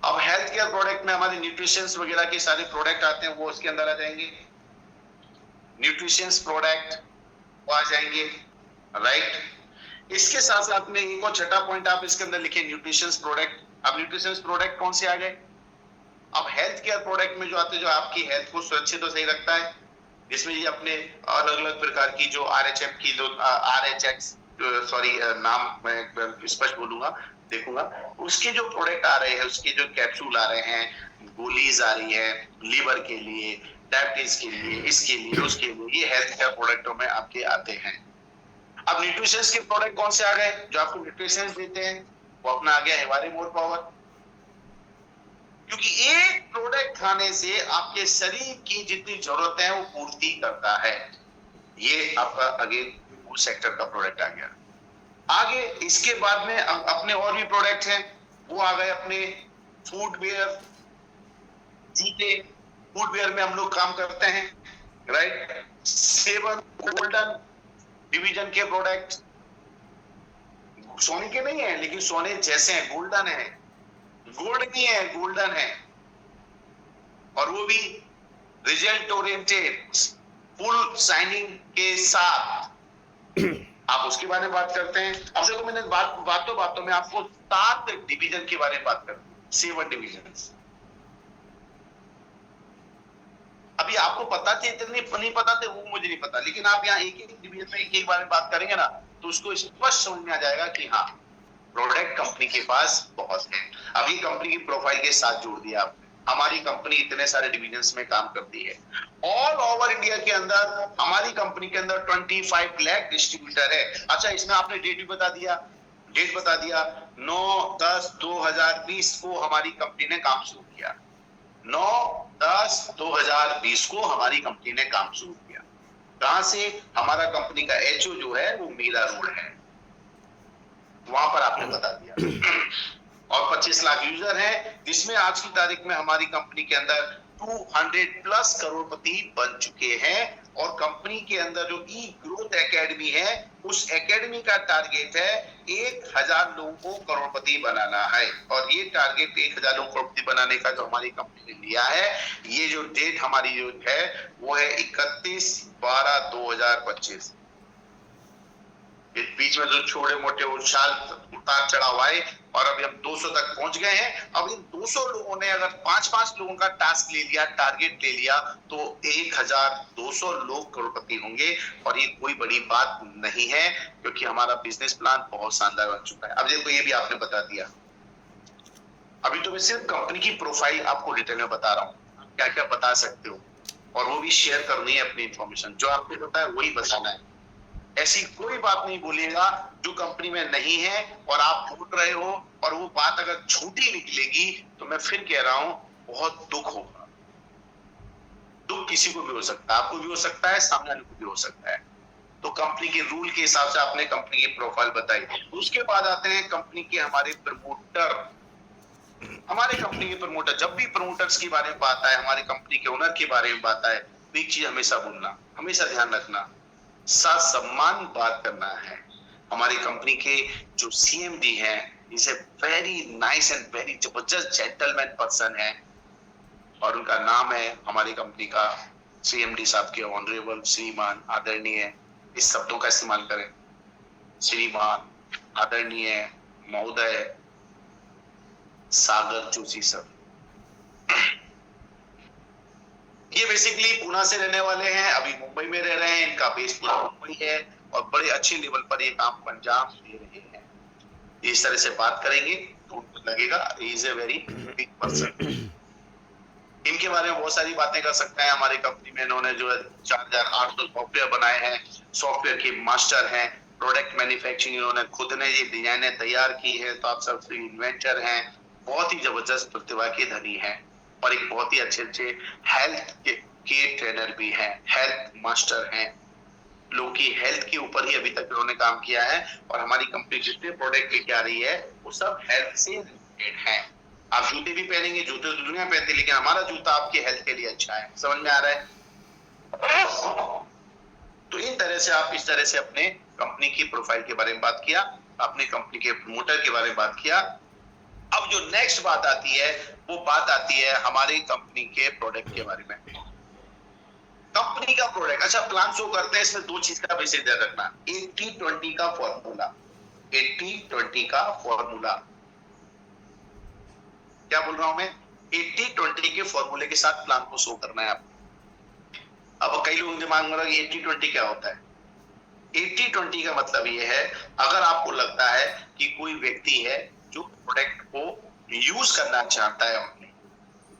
अब हेल्थ केयर प्रोडक्ट में हमारे न्यूट्रिशंस वगैरह के सारे प्रोडक्ट आते हैं, वो उसके अंदर आ जाएंगे। न्यूट्रिशंस प्रोडक्ट वो आ जाएंगे, राइट। इसके साथ साथ में एक और छठा पॉइंट आप इसके अंदर लिखे, न्यूट्रिशंस प्रोडक्ट। अब न्यूट्रिशंस प्रोडक्ट कौन से आ गए? अब हेल्थ केयर प्रोडक्ट में जो आते हैं, जो आपकी हेल्थ को सुरक्षित और सही रखता है, जिसमें ये अपने अलग अलग प्रकार की जो आरएचएम की जो आरएचएक्स, सॉरी नाम मैं स्पष्ट बोलूंगा, देखूंगा, उसके जो प्रोडक्ट आ रहे हैं, उसके जो कैप्सूल आ रहे हैं, गोलीज आ रही है लीवर के लिए, डायबिटीज के लिए, इसके लिए, उसके लिए, ये हेल्थ केयर प्रोडक्टों में आपके आते हैं। अब न्यूट्रिशंस के प्रोडक्ट कौन से आ गए? जो आपको न्यूट्रिशंस देते हैं, वो अपना आ गया हिमालय मोर पावर, क्योंकि एक प्रोडक्ट खाने से आपके शरीर की जितनी जरूरत है वो पूर्ति करता है। ये आपका अगेन फूड सेक्टर का प्रोडक्ट आ गया। आगे इसके बाद में अपने और भी प्रोडक्ट हैं, वो आ गए अपने फुटवेयर, जूते। फुटवेयर में हम लोग काम करते हैं, राइट। 7 गोल्डन डिवीजन के प्रोडक्ट, सोने के नहीं है लेकिन सोने जैसे हैं, गोल्डन है, गोल्ड नहीं है, गोल्डन है, और वो भी रिजल्ट ओरिएंटेड, फुल शाइनिंग के साथ। आप उसके बारे में बात करते हैं। अब देखो, मैंने बातों में आपको 7 डिवीजन के बारे में बात कर, 7 डिवीजन। अभी आपको पता थे, इतने नहीं पता थे, वो मुझे नहीं पता, लेकिन आप यहाँ एक एक डिवीजन में एक एक बारे में बात करेंगे ना, तो उसको स्पष्ट समझ में आ जाएगा कि हाँ, प्रोडक्ट कंपनी के पास बहुत है। अभी कंपनी की प्रोफाइल के साथ जोड़ दिया आपने। हमारी कंपनी इतने सारे डिवीजन्स में काम करती है। ऑल ओवर इंडिया के अंदर हमारी कंपनी के अंदर 25 लाख डिस्ट्रीब्यूटर है। अच्छा, इसमें आपने डेट भी बता दिया, डेट बता दिया, 9/10/2020 को हमारी कंपनी ने काम शुरू किया। 9/10/2020 को हमारी कंपनी ने काम शुरू किया। कहां से? हमारा कंपनी का एचओ जो है वो मीरा रोड है, वहां पर आपने बता दिया। और 25 लाख यूजर हैं, जिसमें आज की तारीख में हमारी कंपनी के अंदर 200+ करोड़पति बन चुके हैं। और कंपनी के अंदर जो ई ग्रोथ एकेडमी है, उस एकेडमी का टारगेट है 1000 लोगों को करोड़पति बनाना है। और ये टारगेट 1000 लोगों को करोड़पति बनाने का जो हमारी कंपनी ने लिया है, ये जो डेट हमारी जो है वो है 31/12/2025। बीच में जो छोटे मोटे उतार चढ़ाव आए, और अभी हम 200 तक पहुंच गए हैं। अब इन 200 लोगों ने अगर 5-5 लोगों का टास्क ले लिया, टारगेट ले लिया, तो 1200 लोग करोड़पति होंगे। और ये कोई बड़ी बात नहीं है, क्योंकि हमारा बिजनेस प्लान बहुत शानदार बन चुका है। अब देखो, ये भी आपने बता दिया। अभी तो मैं सिर्फ कंपनी की प्रोफाइल आपको डिटेल में बता रहा हूँ, क्या क्या बता सकते हो, और वो भी शेयर करनी है अपनी इंफॉर्मेशन। जो आपको पता है वही बताना है। ऐसी कोई बात नहीं बोलिएगा जो कंपनी में नहीं है और आप भूल रहे हो, और वो बात अगर झूठी निकलेगी तो मैं फिर कह रहा हूं, बहुत दुख होगा। दुख किसी को भी हो सकता है, आपको भी हो सकता है, सामने वाले को भी हो सकता है। तो कंपनी के रूल के हिसाब से आपने कंपनी की प्रोफाइल बताई। उसके बाद आते हैं कंपनी के हमारे प्रमोटर। हमारे कंपनी के प्रमोटर, जब भी प्रमोटर्स के बारे में बात आए, हमारे कंपनी के ओनर के बारे में बात आए, तो एक चीज हमेशा बोलना, हमेशा ध्यान रखना, साथ सम्मान बात करना है। हमारी कंपनी के जो सीएमडी हैं, is a very nice and very जबरदस्त जेंटलमैन पर्सन है, और उनका नाम है हमारी कंपनी का सीएमडी साहब के ऑनरेबल श्रीमान आदरणीय, इस शब्दों का इस्तेमाल करें, श्रीमान आदरणीय महोदय सागर जोशी सर। ये बेसिकली पुणे से रहने वाले हैं, अभी मुंबई में रह रहे हैं, इनका बेस पूरा मुंबई है, और बड़े अच्छे लेवल पर ये काम पंजाब दे रहे हैं। इस तरह से बात करेंगे तो उनको लगेगा is a very big person. इनके बारे में बहुत सारी बातें कर सकते हैं। हमारी कंपनी में इन्होंने जो है 4800 सॉफ्टवेयर बनाए हैं, सॉफ्टवेयर के मास्टर हैं। प्रोडक्ट मैन्युफैक्चरिंग इन्होंने खुद ने ये डिजाइनें तैयार की है, तो आप सब इन्वेंटर हैं, बहुत ही जबरदस्त प्रतिभा के धनी हैं, और एक बहुत ही अच्छे हेल्थ के ट्रेनर भी हैं, हेल्थ मास्टर हैं। लोगों की हेल्थ के ऊपर ही अभी तक उन्होंने काम किया है, और हमारी कंपनी जितने प्रोडक्ट लेके आ रही है वो सब हेल्थ से रेकमेंडेड है। आप जूते भी पहनेंगे, जूते तो दुनिया पहनती है, लेकिन हमारा जूता आपके हेल्थ के लिए अच्छा है। समझ में आ रहा है? तो इन तरह से आप इस तरह से अपने कंपनी की प्रोफाइल के बारे में बात किया, अपने कंपनी के प्रमोटर के बारे में बात किया। अब जो नेक्स्ट बात आती है, वो बात आती है हमारी कंपनी के प्रोडक्ट के बारे में। कंपनी का प्रोडक्ट, अच्छा प्लान शो करते हैं, इसमें दो चीज का विशेष ध्यान रखना। 80-20 का फॉर्मूला, 80-20 का फॉर्मूला, क्या बोल रहा हूं मैं? 80-20 के फॉर्मूले के साथ प्लान को शो करना है आपको। अब कई लोगों के दिमाग में 80-20 क्या होता है? 80-20 का मतलब ये है, अगर आपको लगता है कि कोई व्यक्ति है जो प्रोडक्ट को यूज करना चाहता है,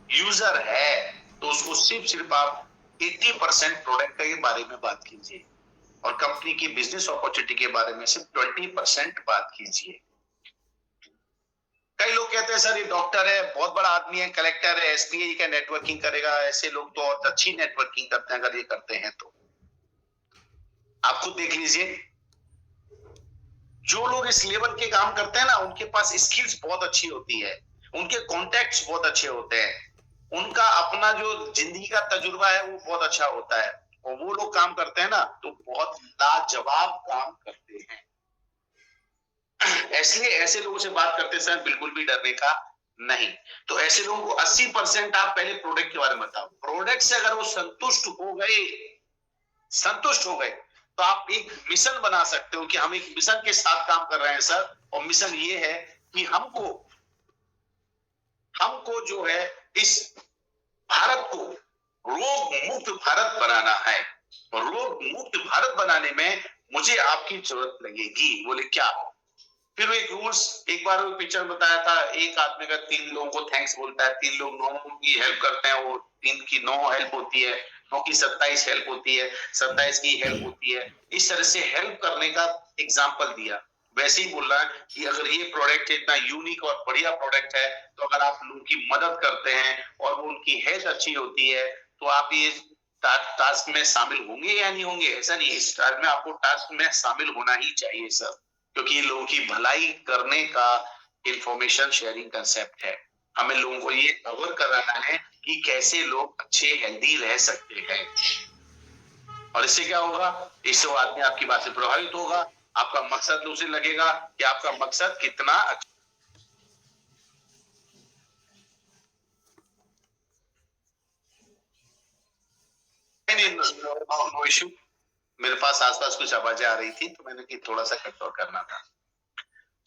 यूजर है, तो उसको सिर्फ आप 80% प्रोडक्ट के बारे में बात कीजिए और कंपनी की बिजनेस अपॉर्चुनिटी के बारे में सिर्फ 20% बात कीजिए। कई लोग कहते हैं सर ये डॉक्टर है, बहुत बड़ा आदमी है, कलेक्टर है, एसपीए का नेटवर्किंग करेगा। ऐसे लोग तो और अच्छी नेटवर्किंग करते हैं अगर ये करते हैं तो। आप खुद देख लीजिए, जो लोग इस लेवल के काम करते हैं ना, उनके पास स्किल्स बहुत अच्छी होती है, उनके कॉन्टेक्ट्स बहुत अच्छे होते हैं, उनका अपना जो जिंदगी का तजुर्बा है वो बहुत अच्छा होता है, और वो लोग काम करते हैं ना तो बहुत लाजवाब काम करते हैं। इसलिए ऐसे लोगों से बात करते समय बिल्कुल भी डरने का नहीं। तो ऐसे लोगों को 80% आप पहले प्रोडक्ट के बारे में बताओ। प्रोडक्ट से अगर वो संतुष्ट हो गए तो आप एक मिशन बना सकते हो कि हम एक मिशन के साथ काम कर रहे हैं सर, और मिशन ये है कि हमको जो है इस भारत को रोग मुक्त भारत बनाना है, और रोग मुक्त भारत बनाने में मुझे आपकी जरूरत लगेगी। बोले क्या? फिर एक रूल्स, एक बार वो पिक्चर बताया था, एक आदमी का 3 लोगों को थैंक्स बोलता है, 3 लोग 9 की हेल्प करते हैं, वो 3 की 9 हेल्प होती है, 9 की 27 हेल्प होती है, 27 की हेल्प होती है। इस तरह से हेल्प करने का एग्जाम्पल दिया। वैसे ही बोल रहा है कि अगर ये प्रोडक्ट इतना यूनिक और बढ़िया प्रोडक्ट है, तो अगर आप लोगों की मदद करते हैं और वो उनकी हेल्थ अच्छी होती है, तो आप ये टास्क में शामिल होंगे या नहीं होंगे? ऐसा नहीं, इस टास्क में आपको टास्क में शामिल होना ही चाहिए सर, क्योंकि लोगों की भलाई करने का इंफॉर्मेशन शेयरिंग कंसेप्ट है। हमें लोगों को ये कवर कराना है कि कैसे लोग अच्छे हेल्दी रह सकते हैं, और इससे क्या होगा? इससे वो आदमी आपकी बात से प्रभावित होगा, आपका मकसद उसे लगेगा कि आपका मकसद कितना अच्छा। नो इश्यू, मेरे पास आसपास कुछ आवाजें आ रही थी तो मैंने कि थोड़ा सा कंट्रोल करना था।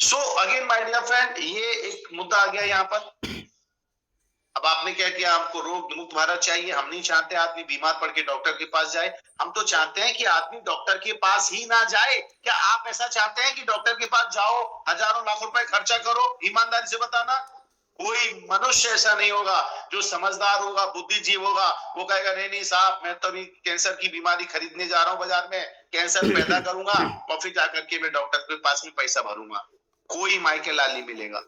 So again my dear friend, ये एक मुद्दा आ गया यहाँ पर। अब आपने क्या किया, हमको रोग मुक्त भारत चाहिए, हम नहीं चाहते आदमी बीमार पड़ के डॉक्टर के पास जाए, हम तो चाहते हैं कि आदमी डॉक्टर के पास ही ना जाए। क्या आप ऐसा चाहते हैं कि डॉक्टर के पास जाओ, हजारों लाख रुपए खर्चा करो? ईमानदारी से बताना, कोई मनुष्य ऐसा नहीं होगा जो समझदार होगा, बुद्धिजीव होगा, वो कहेगा नहीं नहीं साहब, मैं तो अभी कैंसर की बीमारी खरीदने जा रहा हूँ बाजार में, कैंसर पैदा करूंगा और फिर जाकर के मैं डॉक्टर के पास में पैसा भरूंगा। कोई माइके लाल नहीं मिलेगा।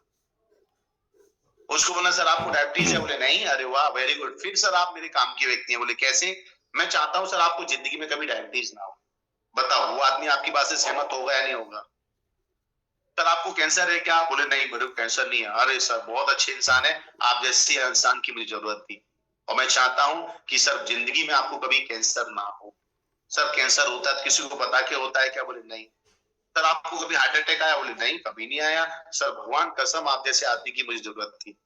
उसको बोला सर आपको डायबिटीज है? बोले नहीं। अरे वाह, वेरी गुड, फिर सर आप मेरे काम की व्यक्ति हैं। बोले कैसे? मैं चाहता हूं सर आपको जिंदगी में कभी डायबिटीज ना हो। बताओ वो आदमी आपकी बात से सहमत होगा या नहीं होगा? सर आपको कैंसर है क्या? बोले नहीं मेरे को कैंसर नहीं है। अरे सर बहुत अच्छे इंसान है, आप जैसे इंसान की मुझे जरूरत थी, और मैं चाहता हूं कि सर जिंदगी में आपको कभी कैंसर ना हो। सर कैंसर होता है किसी को बता के होता है क्या? बोले नहीं। सर आपको कभी हार्ट अटैक आया? बोले नहीं कभी नहीं आया। सर भगवान कसम आप जैसे आदमी की मुझे जरूरत थी,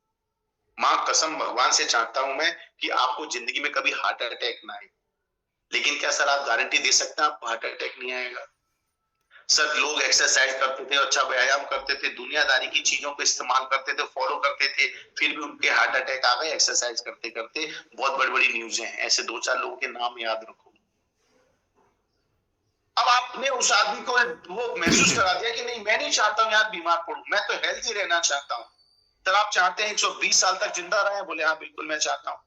मां कसम भगवान से चाहता हूं मैं कि आपको जिंदगी में कभी हार्ट अटैक ना आए। लेकिन क्या सर आप गारंटी दे सकते हैं आपको हार्ट अटैक नहीं आएगा? सर लोग एक्सरसाइज करते थे, अच्छा व्यायाम करते थे, दुनियादारी की चीजों को इस्तेमाल करते थे, फॉलो करते थे, फिर भी उनके हार्ट अटैक आ गए एक्सरसाइज करते करते। बहुत बड़ी बड़ी न्यूज है, ऐसे 2-4 लोगों के नाम याद रखो। अब आपने उस आदमी को वो महसूस करा दिया कि नहीं मैं नहीं चाहता हूं यार बीमार पड़ूं, मैं तो हेल्थी रहना चाहता हूं। सर आप चाहते हैं 120 साल तक जिंदा रहे? बोले हाँ बिल्कुल मैं चाहता हूं।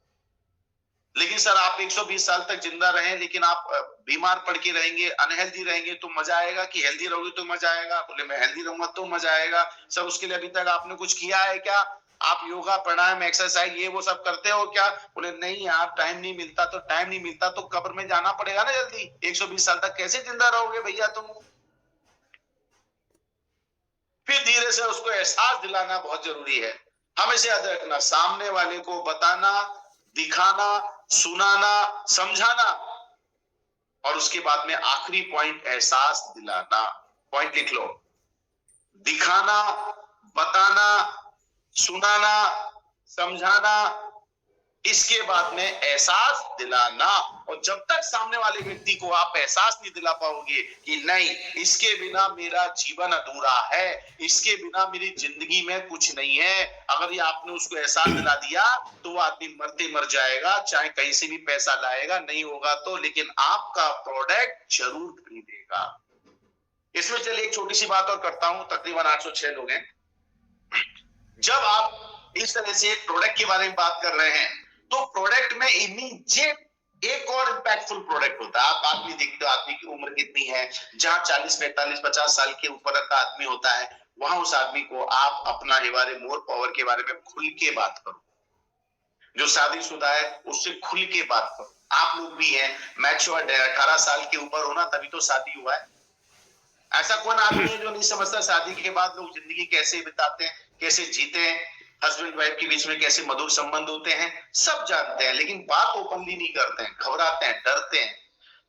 लेकिन सर आप 120 साल तक जिंदा रहें, लेकिन आप बीमार पड़ के रहेंगे, अनहेल्दी रहेंगे तो मजा आएगा, कि हेल्दी रहोगे तो मजा आएगा? बोले मैं हेल्दी रहूंगा तो मजा आएगा। सर उसके लिए अभी तक आपने कुछ किया है क्या? आप योगा प्राणायाम एक्सरसाइज ये वो सब करते हो क्या? बोले नहीं यार टाइम नहीं मिलता। तो टाइम नहीं मिलता तो कब्र में जाना पड़ेगा ना जल्दी, 120 साल तक कैसे जिंदा रहोगे भैया तुम? फिर धीरे से उसको एहसास दिलाना बहुत जरूरी है। हमेशा याद रखना, सामने वाले को बताना, दिखाना, सुनाना, समझाना, और उसके बाद में आखिरी पॉइंट एहसास दिलाना। पॉइंट लिख लो, दिखाना, बताना, सुनाना, समझाना, इसके बाद में एहसास दिलाना। और जब तक सामने वाले व्यक्ति को आप एहसास नहीं दिला पाओगे कि नहीं, इसके बिना मेरा जीवन अधूरा है, इसके बिना मेरी जिंदगी में कुछ नहीं है, अगर ये आपने उसको एहसास दिला दिया तो वो आदमी मरते मर जाएगा, चाहे कहीं से भी पैसा लाएगा, नहीं होगा तो, लेकिन आपका प्रोडक्ट जरूर खरीदेगा। इसमें चलिए एक छोटी सी बात और करता हूं, तकरीबन 806 लोग हैं। जब आप इस तरह से प्रोडक्ट के बारे में बात कर रहे हैं तो प्रोडक्ट में इमीडिएट एक और इंपैक्टफुल प्रोडक्ट होता है। आप आदमी देखते हो, आदमी की उम्र कितनी है, जहां 40 45 50 साल के ऊपर का आदमी होता है, वहां उस आदमी को आप अपना ये बारे मोर पावर के बारे में खुल के बात करो। जो शादीशुदा है उससे खुल के बात करो। आप लोग भी हैं, मैच्योर्ड है, 18 साल के ऊपर होना तभी तो शादी हुआ है। ऐसा कौन आदमी है जो नहीं समझता शादी के बाद लोग जिंदगी कैसे बिताते हैं, कैसे जीते हैं, हस्बैंड वाइफ के बीच में कैसे मधुर संबंध होते हैं, सब जानते हैं, लेकिन बात ओपनली नहीं करते हैं, घबराते हैं, डरते हैं।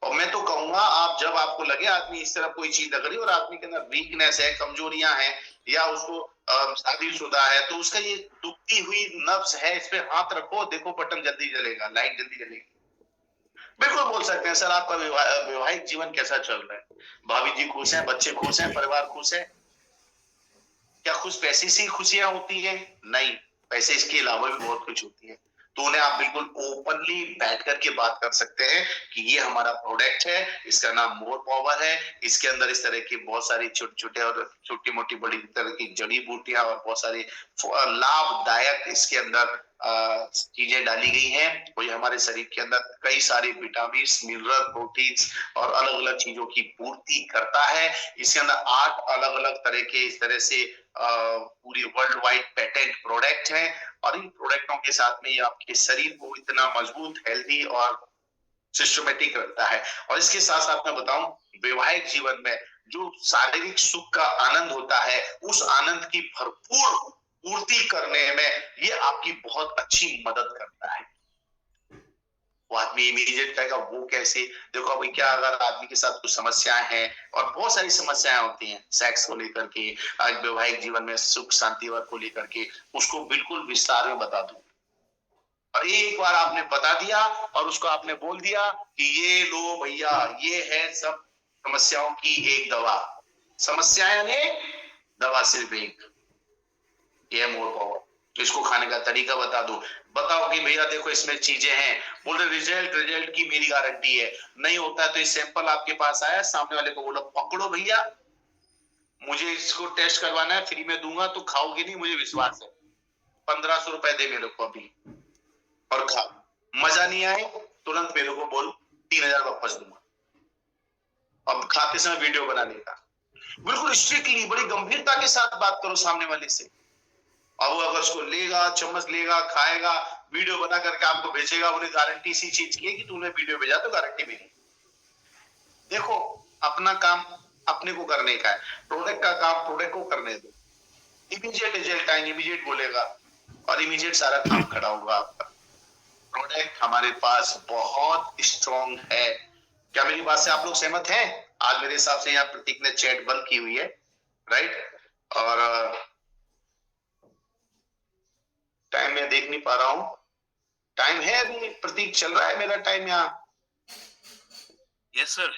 और मैं तो कहूंगा, आप जब आपको लगे आदमी इस तरह कोई चीज लग रही है और आदमी के अंदर वीकनेस है, कमजोरियां हैं, या उसको शादीशुदा है, तो उसका ये दुखती हुई नब्ज है, इस पे हाथ रखो, देखो बटन जल्दी जलेगा, लाइट जल्दी जलेगी। बिल्कुल बोल सकते हैं, सर आपका वैवाहिक जीवन कैसा चल रहा है, भाभी जी खुश हैं, बच्चे खुश हैं, परिवार खुश है? क्या खुश पैसे से ही खुशियां होती है? नहीं, पैसे इसके अलावा भी बहुत कुछ होती है। तो उन्हें आप बिल्कुल ओपनली बैठ करके बात कर सकते हैं कि ये हमारा प्रोडक्ट है, इसका नाम मोर पावर है, इसके अंदर इस तरह की बहुत सारी छोटे छोटे और छोटी मोटी बड़ी तरह की जड़ी बूटियां और बहुत सारी लाभदायक इसके अंदर चीजें डाली गई हैं। और ये हमारे शरीर के अंदर कई सारे विटामिन, मिनरल, प्रोटीन्स और अलग अलग चीजों की पूर्ति करता है। इसके अंदर 8 अलग अलग तरह के इस तरह से पूरी वर्ल्ड वाइड पेटेंट प्रोडक्ट हैं, और इन प्रोडक्टों के साथ में ये आपके शरीर को इतना मजबूत, हेल्दी और सिस्टमेटिक रखता है। और इसके साथ साथ मैं बताऊं, वैवाहिक जीवन में जो शारीरिक सुख का आनंद होता है, उस आनंद की भरपूर पूर्ति करने में ये आपकी बहुत अच्छी मदद करता है। वो आदमी इमीडिएट कहेगा वो कैसे, देखो अभी क्या, अगर आदमी के साथ कुछ समस्याएं हैं, और बहुत सारी समस्याएं होती हैं सेक्स को लेकर के, वैवाहिक जीवन में सुख शांति को लेकर के, उसको बिल्कुल विस्तार में बता दूं। और एक बार आपने बता दिया और उसको आपने बोल दिया कि ये लो भैया, ये है सब समस्याओं की एक दवा, समस्याएं ने दवा सिर्फ एक, ये मोर पावर। तो इसको खाने का तरीका बता दो, बताओ कि भैया देखो इसमें चीजें हैं, बोल रहे रिजल्ट की मेरी गारंटी है, नहीं होता है तो ये सैंपल आपके पास आया, सामने वाले को बोलो पकड़ो भैया, मुझे इसको टेस्ट करवाना है, फ्री में दूंगा, तो खाओगे नहीं, मुझे विश्वास है, 1500 रुपए दे मेरे को अभी और खा, मजा नहीं आए तुरंत मेरे को बोल, 3000 वापस दूंगा। अब खाते समय वीडियो बनाने का बिल्कुल स्ट्रिक्टली, बड़ी गंभीरता के साथ बात करो सामने वाले से। अब वो अगर उसको लेगा, चम्मच लेगा, खाएगा, वीडियो बना करके आपको भेजेगा, उन्हें गारंटी सी चीज की है कि तूने वीडियो भेजा तो गारंटी मिली। देखो, अपना काम अपने को करने का है, प्रोडक्ट का काम प्रोडक्ट को करने दो। इमीडिएट रिजल्ट आएंगे, इमीडिएट बोलेगा और इमीडिएट सारा काम खड़ा होगा आपका। प्रोडक्ट हमारे पास बहुत स्ट्रॉन्ग है। क्या मेरी बात से आप लोग सहमत हैं? आज मेरे हिसाब से यहाँ प्रतीक ने चैट बंद की हुई है, राइट? और टाइम मैं देख नहीं पा रहा हूं, टाइम है अभी प्रतीक, चल रहा है मेरा टाइम यहाँ? Yes sir.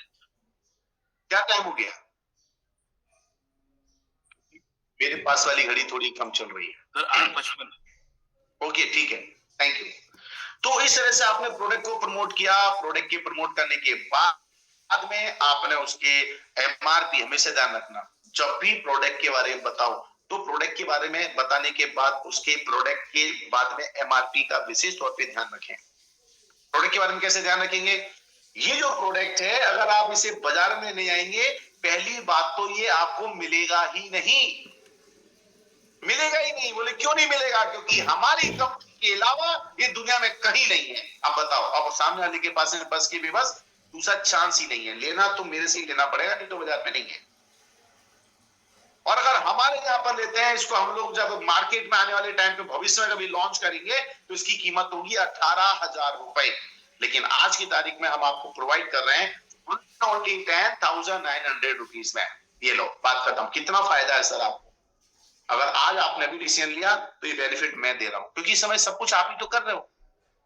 क्या टाइम हो गया? मेरे पास वाली घड़ी थोड़ी कम चल रही है सर, 8:55। ओके ठीक है, थैंक यू। तो इस तरह से आपने प्रोडक्ट को प्रमोट किया, प्रोडक्ट के प्रमोट करने के बाद में आपने उसके एमआरपी, हमेशा ध्यान रखना, जब भी प्रोडक्ट के बारे में बताओ तो प्रोडक्ट के बारे में बताने के बाद उसके प्रोडक्ट के बाद में एमआरपी का विशेष तौर पे ध्यान रखें। प्रोडक्ट के बारे में कैसे ध्यान रखेंगे? ये जो प्रोडक्ट है, अगर आप इसे बाजार में नहीं आएंगे, पहली बात तो ये आपको मिलेगा ही नहीं, मिलेगा ही नहीं। बोले क्यों नहीं मिलेगा? क्योंकि हमारी कंपनी के अलावा ये दुनिया में कहीं नहीं है। अब बताओ, अब सामने वाले के पास बस की भी बस दूसरा चांस ही नहीं है, लेना तो मेरे से ही लेना पड़ेगा, नहीं तो बाजार में नहीं है। और अगर हमारे यहाँ पर लेते हैं इसको, हम लोग जब मार्केट में आने वाले टाइम पे भविष्य में कभी लॉन्च करेंगे तो इसकी कीमत होगी 18,000 रुपए। लेकिन आज की तारीख में हम आपको प्रोवाइड कर रहे हैं ओनली 10,900 रुपीज में। ये लो, बात खत्म। कितना फायदा है सर आपको? अगर आज आपने भी डिसीजन लिया तो ये बेनिफिट मैं दे रहा हूं, क्योंकि इस समय सब कुछ आप ही तो कर रहे हो।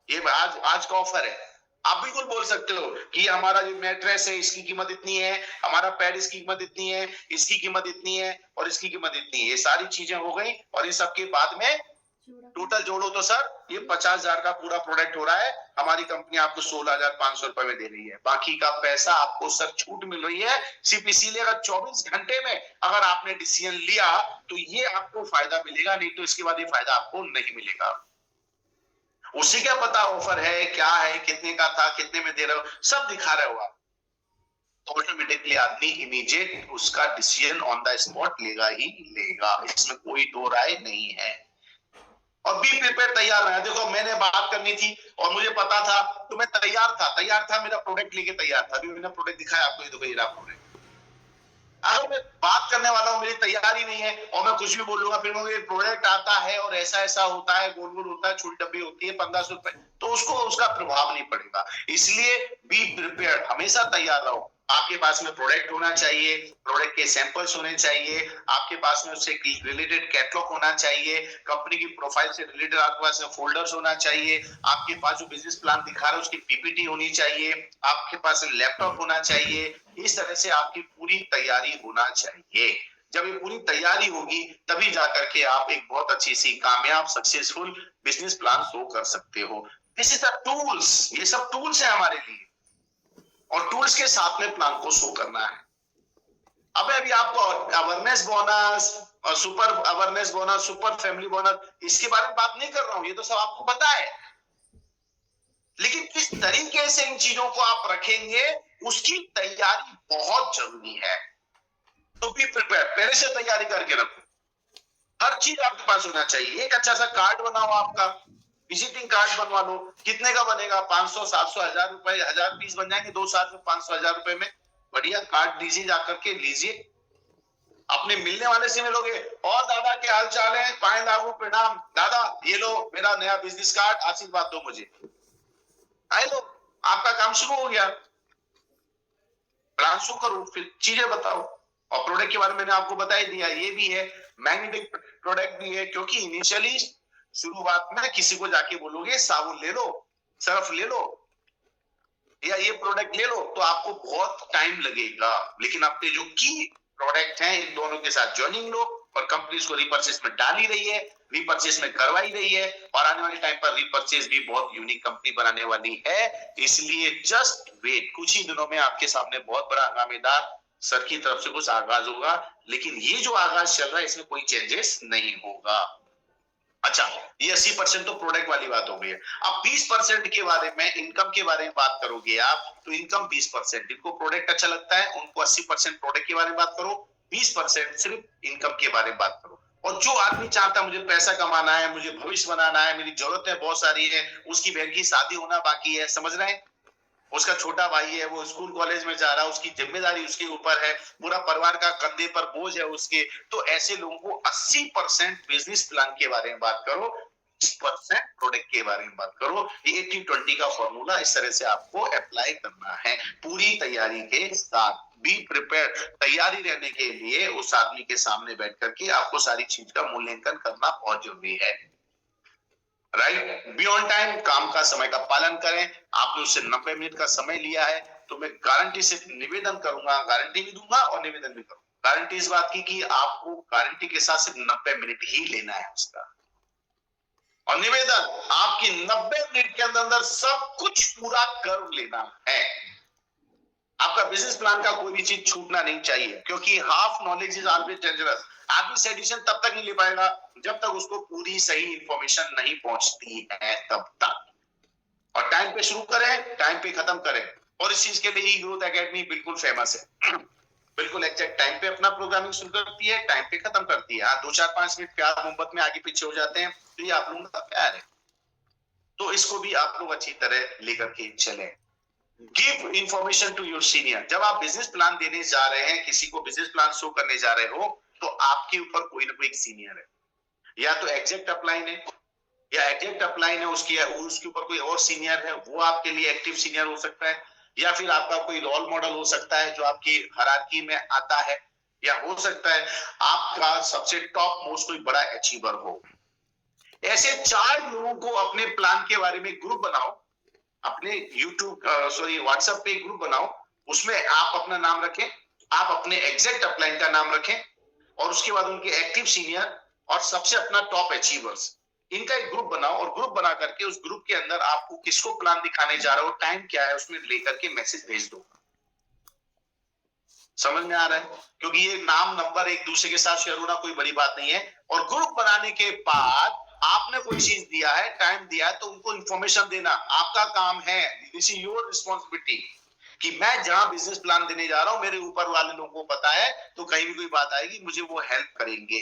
ये आज का ऑफर है। आप बिल्कुल बोल सकते हो कि हमारा जो मैट्रेस है इसकी कीमत इतनी है, हमारा पैड इसकी कीमत इतनी है, इसकी कीमत इतनी है और इसकी कीमत इतनी है। ये सारी चीजें हो गई और इन सबके बाद में टोटल जोड़ो तो सर ये 50,000 का पूरा प्रोडक्ट हो रहा है। हमारी कंपनी आपको 16,500 रुपए में दे रही है। बाकी का पैसा आपको सर छूट मिल रही है सिर्फ इसीलिए, अगर 24 घंटे में अगर आपने डिसीजन लिया तो ये आपको फायदा मिलेगा, नहीं तो इसके बाद ये फायदा आपको नहीं मिलेगा। उसी क्या पता ऑफर है क्या है, कितने का था, कितने में दे रहे हो, सब दिखा रहे हो आप। ऑटोमेटिकली आदमी इमीडिएट उसका डिसीजन ऑन द स्पॉट लेगा ही लेगा, इसमें कोई दो राय नहीं है। और बी प्रिपेयर, तैयार है। देखो मैंने बात करनी थी और मुझे पता था तो मैं तैयार था, मेरा प्रोडक्ट लेके तैयार था। अभी मैंने प्रोडक्ट दिखाया आपको, ये देखो ये प्रोडक्ट। अगर मैं बात करने वाला हूं, मेरी तैयारी नहीं है और मैं कुछ भी बोलूंगा, फिर मुझे प्रोडक्ट आता है और ऐसा ऐसा होता है, गोल गोल होता है, छोटी डब्बी होती है 1500 रुपए, तो उसको उसका प्रभाव नहीं पड़ेगा। इसलिए बी प्रिपेयर्ड, हमेशा तैयार रहो। आपके पास में प्रोडक्ट होना चाहिए, प्रोडक्ट के सैंपल्स होने चाहिए, आपके पास में उससे रिलेटेड कैटलॉग होना चाहिए, कंपनी की प्रोफाइल से रिलेटेड आपके पास में फोल्डर्स होना चाहिए, आपके पास जो बिजनेस प्लान दिखा रहा है उसकी पीपीटी होनी चाहिए, आपके पास लैपटॉप होना चाहिए। इस तरह से आपकी पूरी तैयारी होना चाहिए। जब ये पूरी तैयारी होगी तभी जाकर के आप एक बहुत अच्छी सी कामयाब सक्सेसफुल बिजनेस प्लान शो कर सकते हो। दिस इज द टूल्स, ये सब टूल्स है हमारे लिए और टूल्स के साथ में प्लान को शो करना है। अब अभी आपको अवेयरनेस बोनस और super awareness bonus, super family bonus, इसके बारे में बात नहीं कर रहा हूं, ये तो सब आपको पता है। लेकिन किस तरीके से इन चीजों को आप रखेंगे उसकी तैयारी बहुत जरूरी है। तो बी प्रिपेयर, पहले से तैयारी करके रखो। हर चीज आपके पास होना चाहिए। एक अच्छा सा कार्ड बनाओ, आपका विजिटिंग कार्ड बनवा लो। कितने का बनेगा? 500, 700, 1000 रुपए, 1000 पीस बन जाएंगे 2 साल में, 500, 1000 रुपए में। बढ़िया कार्ड दीजिए, जाकर के लीजिए। अपने मिलने वाले से मिलोगे, और दादा के हाल चाल है, पाए लागू प्रणाम दादा, ये लो मेरा नया बिजनेस कार्ड, आशीर्वाद दो मुझे। आए लो, आपका काम शुरू हो गया। प्लान शुरू करो, फिर चीजें बताओ। और प्रोडक्ट के बारे में मैंने आपको बता ही दिया, ये भी है मैग्नेटिक प्रोडक्ट भी है, क्योंकि इनिशियली शुरुआत में किसी को जाके बोलोगे साबुन ले लो, सर्फ ले लो या ये प्रोडक्ट ले लो, तो आपको बहुत टाइम लगेगा। लेकिन आपके जो की प्रोडक्ट हैं इन दोनों के साथ ज्वाइनिंग लो, और कंपनी इसको रिपर्चेस में डाल ही रही है, रिपर्चेस में करवा ही रही है, और आने वाले टाइम पर रिपर्चेस भी बहुत यूनिक कंपनी बनाने वाली है। इसलिए जस्ट वेट, कुछ ही दिनों में आपके सामने बहुत बड़ा हंगामेदार सर की तरफ से कुछ आगाज होगा। लेकिन ये जो आगाज चल रहा है इसमें कोई चेंजेस नहीं होगा। अच्छा, ये 80% तो प्रोडक्ट वाली बात हो गई है। अब 20% के बारे में, इनकम के बारे में बात करोगे आप, तो इनकम 20%, जिनको प्रोडक्ट अच्छा लगता है उनको 80% प्रोडक्ट के बारे में बात करो, 20% सिर्फ इनकम के बारे में बात करो। और जो आदमी चाहता है मुझे पैसा कमाना है, मुझे भविष्य बनाना है, मेरी जरूरतें बहुत सारी है, उसकी बहन की शादी होना बाकी है, समझ रहे हैं, उसका छोटा भाई है, वो स्कूल कॉलेज में जा रहा है, उसकी जिम्मेदारी उसके ऊपर है, पूरा परिवार का कंधे पर बोझ है उसके, तो ऐसे लोगों को 80% बिजनेस प्लान के बारे में बात करो, 20% प्रोडक्ट के बारे में बात करो। ये 80-20 का फॉर्मूला इस तरह से आपको अप्लाई करना है पूरी तैयारी के साथ। बी प्रिपेयर, तैयारी रहने के लिए उस आदमी के सामने बैठ करके आपको सारी चीज का मूल्यांकन करना बहुत जरूरी है। राइट, बियॉन्ड टाइम, काम का समय का पालन करें। आपने उससे 90 मिनट का समय लिया है तो मैं गारंटी से निवेदन करूंगा, गारंटी भी दूंगा और निवेदन भी करूंगा। गारंटी इस बात की कि आपको गारंटी के साथ सिर्फ 90 मिनट ही लेना है उसका, और निवेदन आपकी 90 मिनट के अंदर सब कुछ पूरा कर लेना है। आपका बिजनेस प्लान का कोई भी चीज छूटना नहीं चाहिए, क्योंकि half knowledge is always dangerous. आदमी से डिसीजन तब तक नहीं ले पाएगा जब तक उसको पूरी सही इंफॉर्मेशन नहीं पहुंचती है, तब तक। और टाइम पे शुरू करें, टाइम पे खत्म करें। और इस चीज के लिए ही ग्रोथ एकेडमी बिल्कुल फेमस है। बिल्कुल एग्जैक्ट टाइम पे अपना प्रोग्रामिंग शुरू करती है, टाइम पे खत्म करती है। हाँ, 2-4-5 मिनट प्यार मोहब्बत में आगे पीछे हो जाते हैं, तो ये आप लोगों का प्यार है, तो इसको भी आप लोग अच्छी तरह लेकर के चलें। Give information to your senior. जब आप बिजनेस प्लान देने जा रहे हैं, किसी को बिजनेस प्लान शो करने जा रहे हो, तो आपके ऊपर कोई ना कोई सीनियर है, या तो एग्जैक्ट अपलाइन है, या एग्जैक्ट अपलाइन है उसके ऊपर कोई और सीनियर है, वो आपके लिए एक्टिव सीनियर हो सकता है, या फिर आपका कोई रोल मॉडल हो सकता है जो आपकी हायरार्की में आता है, या हो सकता है आपका सबसे टॉप मोस्ट कोई बड़ा अचीवर हो। ऐसे 4 लोगों को अपने प्लान के बारे में ग्रुप बनाओ, अपने व्हाट्सएप पे ग्रुप बनाओ, उसमें आप अपना नाम रखें, आप अपने एग्जैक्ट अपलाइन का नाम रखें, और उसके बाद उनके एक्टिव सीनियर और सबसे अपना टॉप अचीवर्स, इनका एक ग्रुप बनाओ, और ग्रुप बना करके उस ग्रुप के अंदर आपको किसको प्लान दिखाने जा रहे हो, टाइम क्या है, उसमें लेकर के मैसेज भेज दो। समझ में आ रहा है? क्योंकि ये नाम नंबर एक दूसरे के साथ शेयर होना कोई बड़ी बात नहीं है। और ग्रुप बनाने के बाद आपने कोई चीज दिया है, टाइम दिया है, तो उनको इंफॉर्मेशन देना आपका काम है। दिस इज योर रिस्पॉन्सिबिलिटी कि मैं जहां बिजनेस प्लान देने जा रहा हूं, मेरे ऊपर वाले लोगों को पता है, तो कहीं भी कोई बात आएगी मुझे वो हेल्प करेंगे।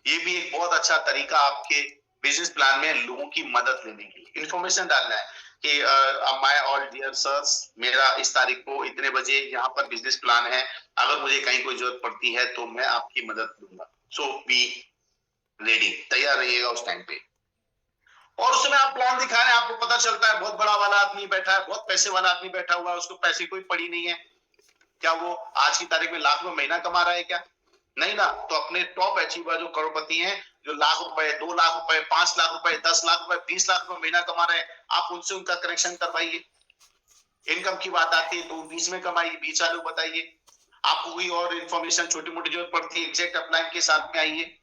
ये भी एक बहुत अच्छा तरीका आपके बिजनेस प्लान में लोगों की मदद लेने के लिए इंफॉर्मेशन डालना है कि माय ऑल डियर सर्स, मेरा इस तारीख को इतने बजे यहाँ पर बिजनेस प्लान है, अगर मुझे कहीं कोई जरूरत पड़ती है तो मैं आपकी मदद लूंगा। सो बी रेडी, तैयार रहिएगा उस टाइम पे। और उसमें आप प्लान दिखा रहे हैं, आपको पता चलता है बहुत बड़ा वाला आदमी बैठा है, बहुत पैसे वाला आदमी बैठा हुआ है, उसको पैसे कोई पड़ी नहीं है, क्या वो आज की तारीख में लाख में महीना कमा रहा है क्या? नहीं ना। तो अपने टॉप अचीवर जो करोड़पति हैं, जो लाख रुपए, 2 लाख रुपए, 5 लाख रुपए, 10 लाख रुपए, 20 लाख रुपए महीना कमा रहे हैं, आप उनसे उनका कनेक्शन करवाइए। इनकम की बात आती है तो 20 में कमाइए, 20 वाले को बताइए। आपको कोई और इन्फॉर्मेशन छोटी मोटी जरूरत पड़ती है, एग्जैक्ट अपलाइन के साथ में आइए।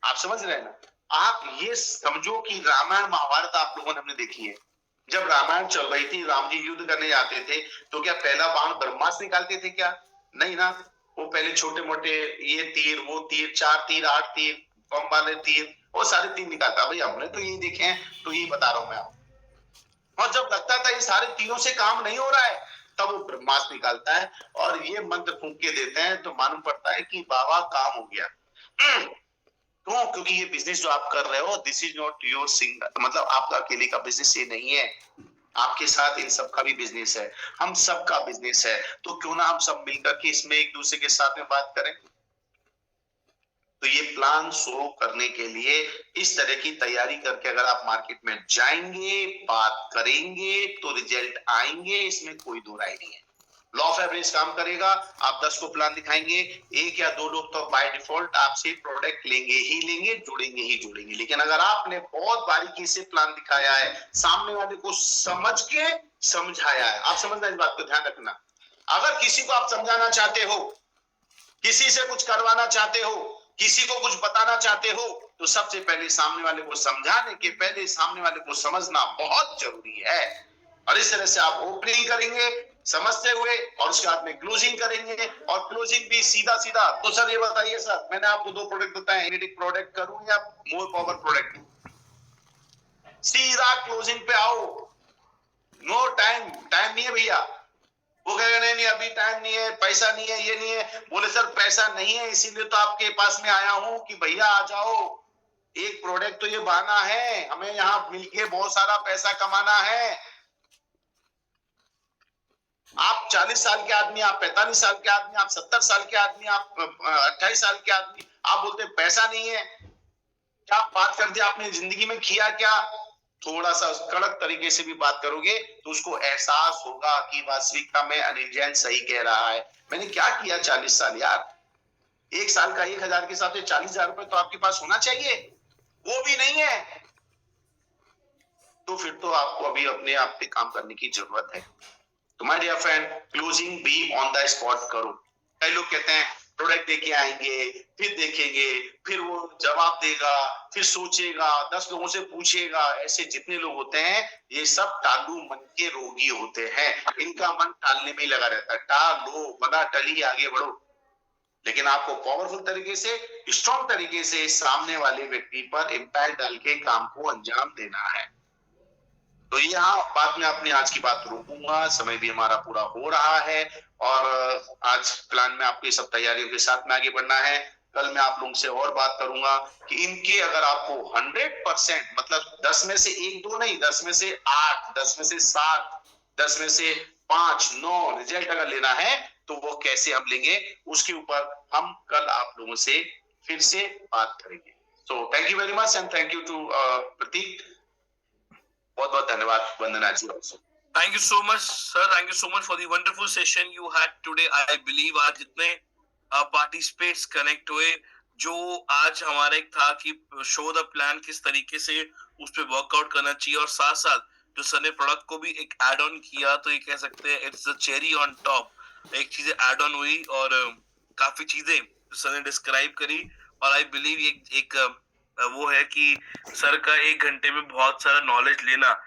आप समझ रहे हैं ना? आप ये समझो कि रामायण महाभारत आप लोगों ने हमने देखी है। जब रामायण चल रही थी, राम जी युद्ध करने जाते थे, तो क्या पहला बाण ब्रह्मास्त्र निकालते थे क्या? नहीं ना। वो पहले छोटे मोटे ये तीर, वो तीर, 4 तीर, 8 तीर, बम वाले तीर, वो सारे तीर निकालता। भाई हमने तो यही देखे हैं, तो यही बता रहा हूं मैं आपको। और जब लगता था ये सारे तीरों से काम नहीं हो रहा है, तब वो ब्रह्मास्त्र निकालता है और ये मंत्र फूंक के देते हैं, तो मालूम पड़ता है कि बाबा काम हो गया। क्यों? क्योंकि ये बिजनेस जो आप कर रहे हो, this is not your single, मतलब आपका अकेले का बिजनेस ये नहीं है, आपके साथ इन सब का भी बिजनेस है, हम सब का बिजनेस है। तो क्यों ना हम सब मिलकर के इसमें एक दूसरे के साथ में बात करें। तो ये प्लान शुरू करने के लिए इस तरह की तैयारी करके अगर आप मार्केट में जाएंगे, बात करेंगे, तो रिजल्ट आएंगे, इसमें कोई दो राय नहीं है। लॉ ऑफ एवरेज काम करेगा। आप 10 को प्लान दिखाएंगे, 1 या 2 लोग तो बाय डिफॉल्ट आपसे प्रोडक्ट लेंगे ही लेंगे, जुड़ेंगे ही जुड़ेंगे। लेकिन अगर आपने बहुत बारीकी से प्लान दिखाया है, सामने वाले को समझ के समझाया है, आप समझना, इस बात को ध्यान रखना। अगर किसी को आप समझाना चाहते हो, किसी से कुछ करवाना चाहते हो, किसी को कुछ बताना चाहते हो, तो सबसे पहले सामने वाले को समझाने के पहले सामने वाले को समझना बहुत जरूरी है। और इस तरह से आप ओपनिंग करेंगे समझते हुए, और उसके बाद में क्लोजिंग करेंगे, और क्लोजिंग भी सीधा सीधा। तो सर ये बताइए सर, मैंने आपको 2 प्रोडक्ट बताए, एनालिटिक प्रोडक्ट करूं या मोर पावर प्रोडक्ट? सीधा क्लोजिंग पे आओ, नो टाइम, टाइम नहीं है भैया। वो कहेगा नहीं नहीं अभी टाइम नहीं है, पैसा नहीं है, ये नहीं है। बोले सर पैसा नहीं है, इसीलिए तो आपके पास में आया हूं कि भैया आ जाओ, एक प्रोडक्ट तो ये बहाना है, हमें यहाँ मिलके बहुत सारा पैसा कमाना है। आप 40 साल के आदमी, आप 45 साल के आदमी, आप 70 साल के आदमी, आप 28 साल के आदमी, आप बोलते पैसा नहीं है। क्या बात कर दिया आपने, जिंदगी में किया क्या? थोड़ा सा कड़क तरीके से भी बात करोगे तो उसको एहसास होगा कि वास्तविकता में अनिल जैन सही कह रहा है। मैंने क्या किया 40 साल यार, 1 साल का 1000 के हिसाब से 40,000 रुपए तो आपके पास होना चाहिए, वो भी नहीं है। तो फिर तो आपको अभी अपने आप पे काम करने की जरूरत है। तो माय डियर फ्रेंड, क्लोजिंग भी ऑन द स्पॉट करो। कई लोग कहते हैं प्रोडक्ट देके आएंगे, फिर देखेंगे, फिर वो जवाब देगा, फिर सोचेगा, 10 लोगों से पूछेगा। ऐसे जितने लोग होते हैं ये सब टालू मन के रोगी होते हैं, इनका मन टालने में ही लगा रहता है। टालो, बना टली, आगे बढ़ो। लेकिन आपको पावरफुल तरीके से, स्ट्रॉन्ग तरीके से सामने वाले व्यक्ति पर इम्पैक्ट डाल के काम को अंजाम देना है। तो यहाँ बात में अपनी आज की बात रोकूंगा, समय भी हमारा पूरा हो रहा है, और आज प्लान में आपको ये सब तैयारियों के साथ में आगे बढ़ना है। कल मैं आप लोगों से और बात करूंगा कि इनके अगर आपको 100%, मतलब 10 में से 1-2 नहीं, 10 में से 8, 10 में से 7, 10 में से 5, 9 रिजल्ट अगर लेना है तो वो कैसे हम लेंगे, उसके ऊपर हम कल आप लोगों से फिर से बात करेंगे. So thank you very much and thank you to Prateek. बहुत बहुत धन्यवाद वंदना जी also. Thank you so much, sir. Thank you so much for the wonderful session you had today. I believe आज जितने participants connect हुए, जो आज हमारा एक था कि शो द प्लान किस तरीके से उस पर वर्कआउट करना चाहिए, और साथ साथ जो सर ने प्रोडक्ट को भी एक एड ऑन किया, तो ये कह सकते हैं it's the cherry on top. एक चीजें एड ऑन हुई और काफी चीजें सर ने डिस्क्राइब करी, और आई बिलीव एक वो है कि सर का 1 घंटे में बहुत सारा नॉलेज लेना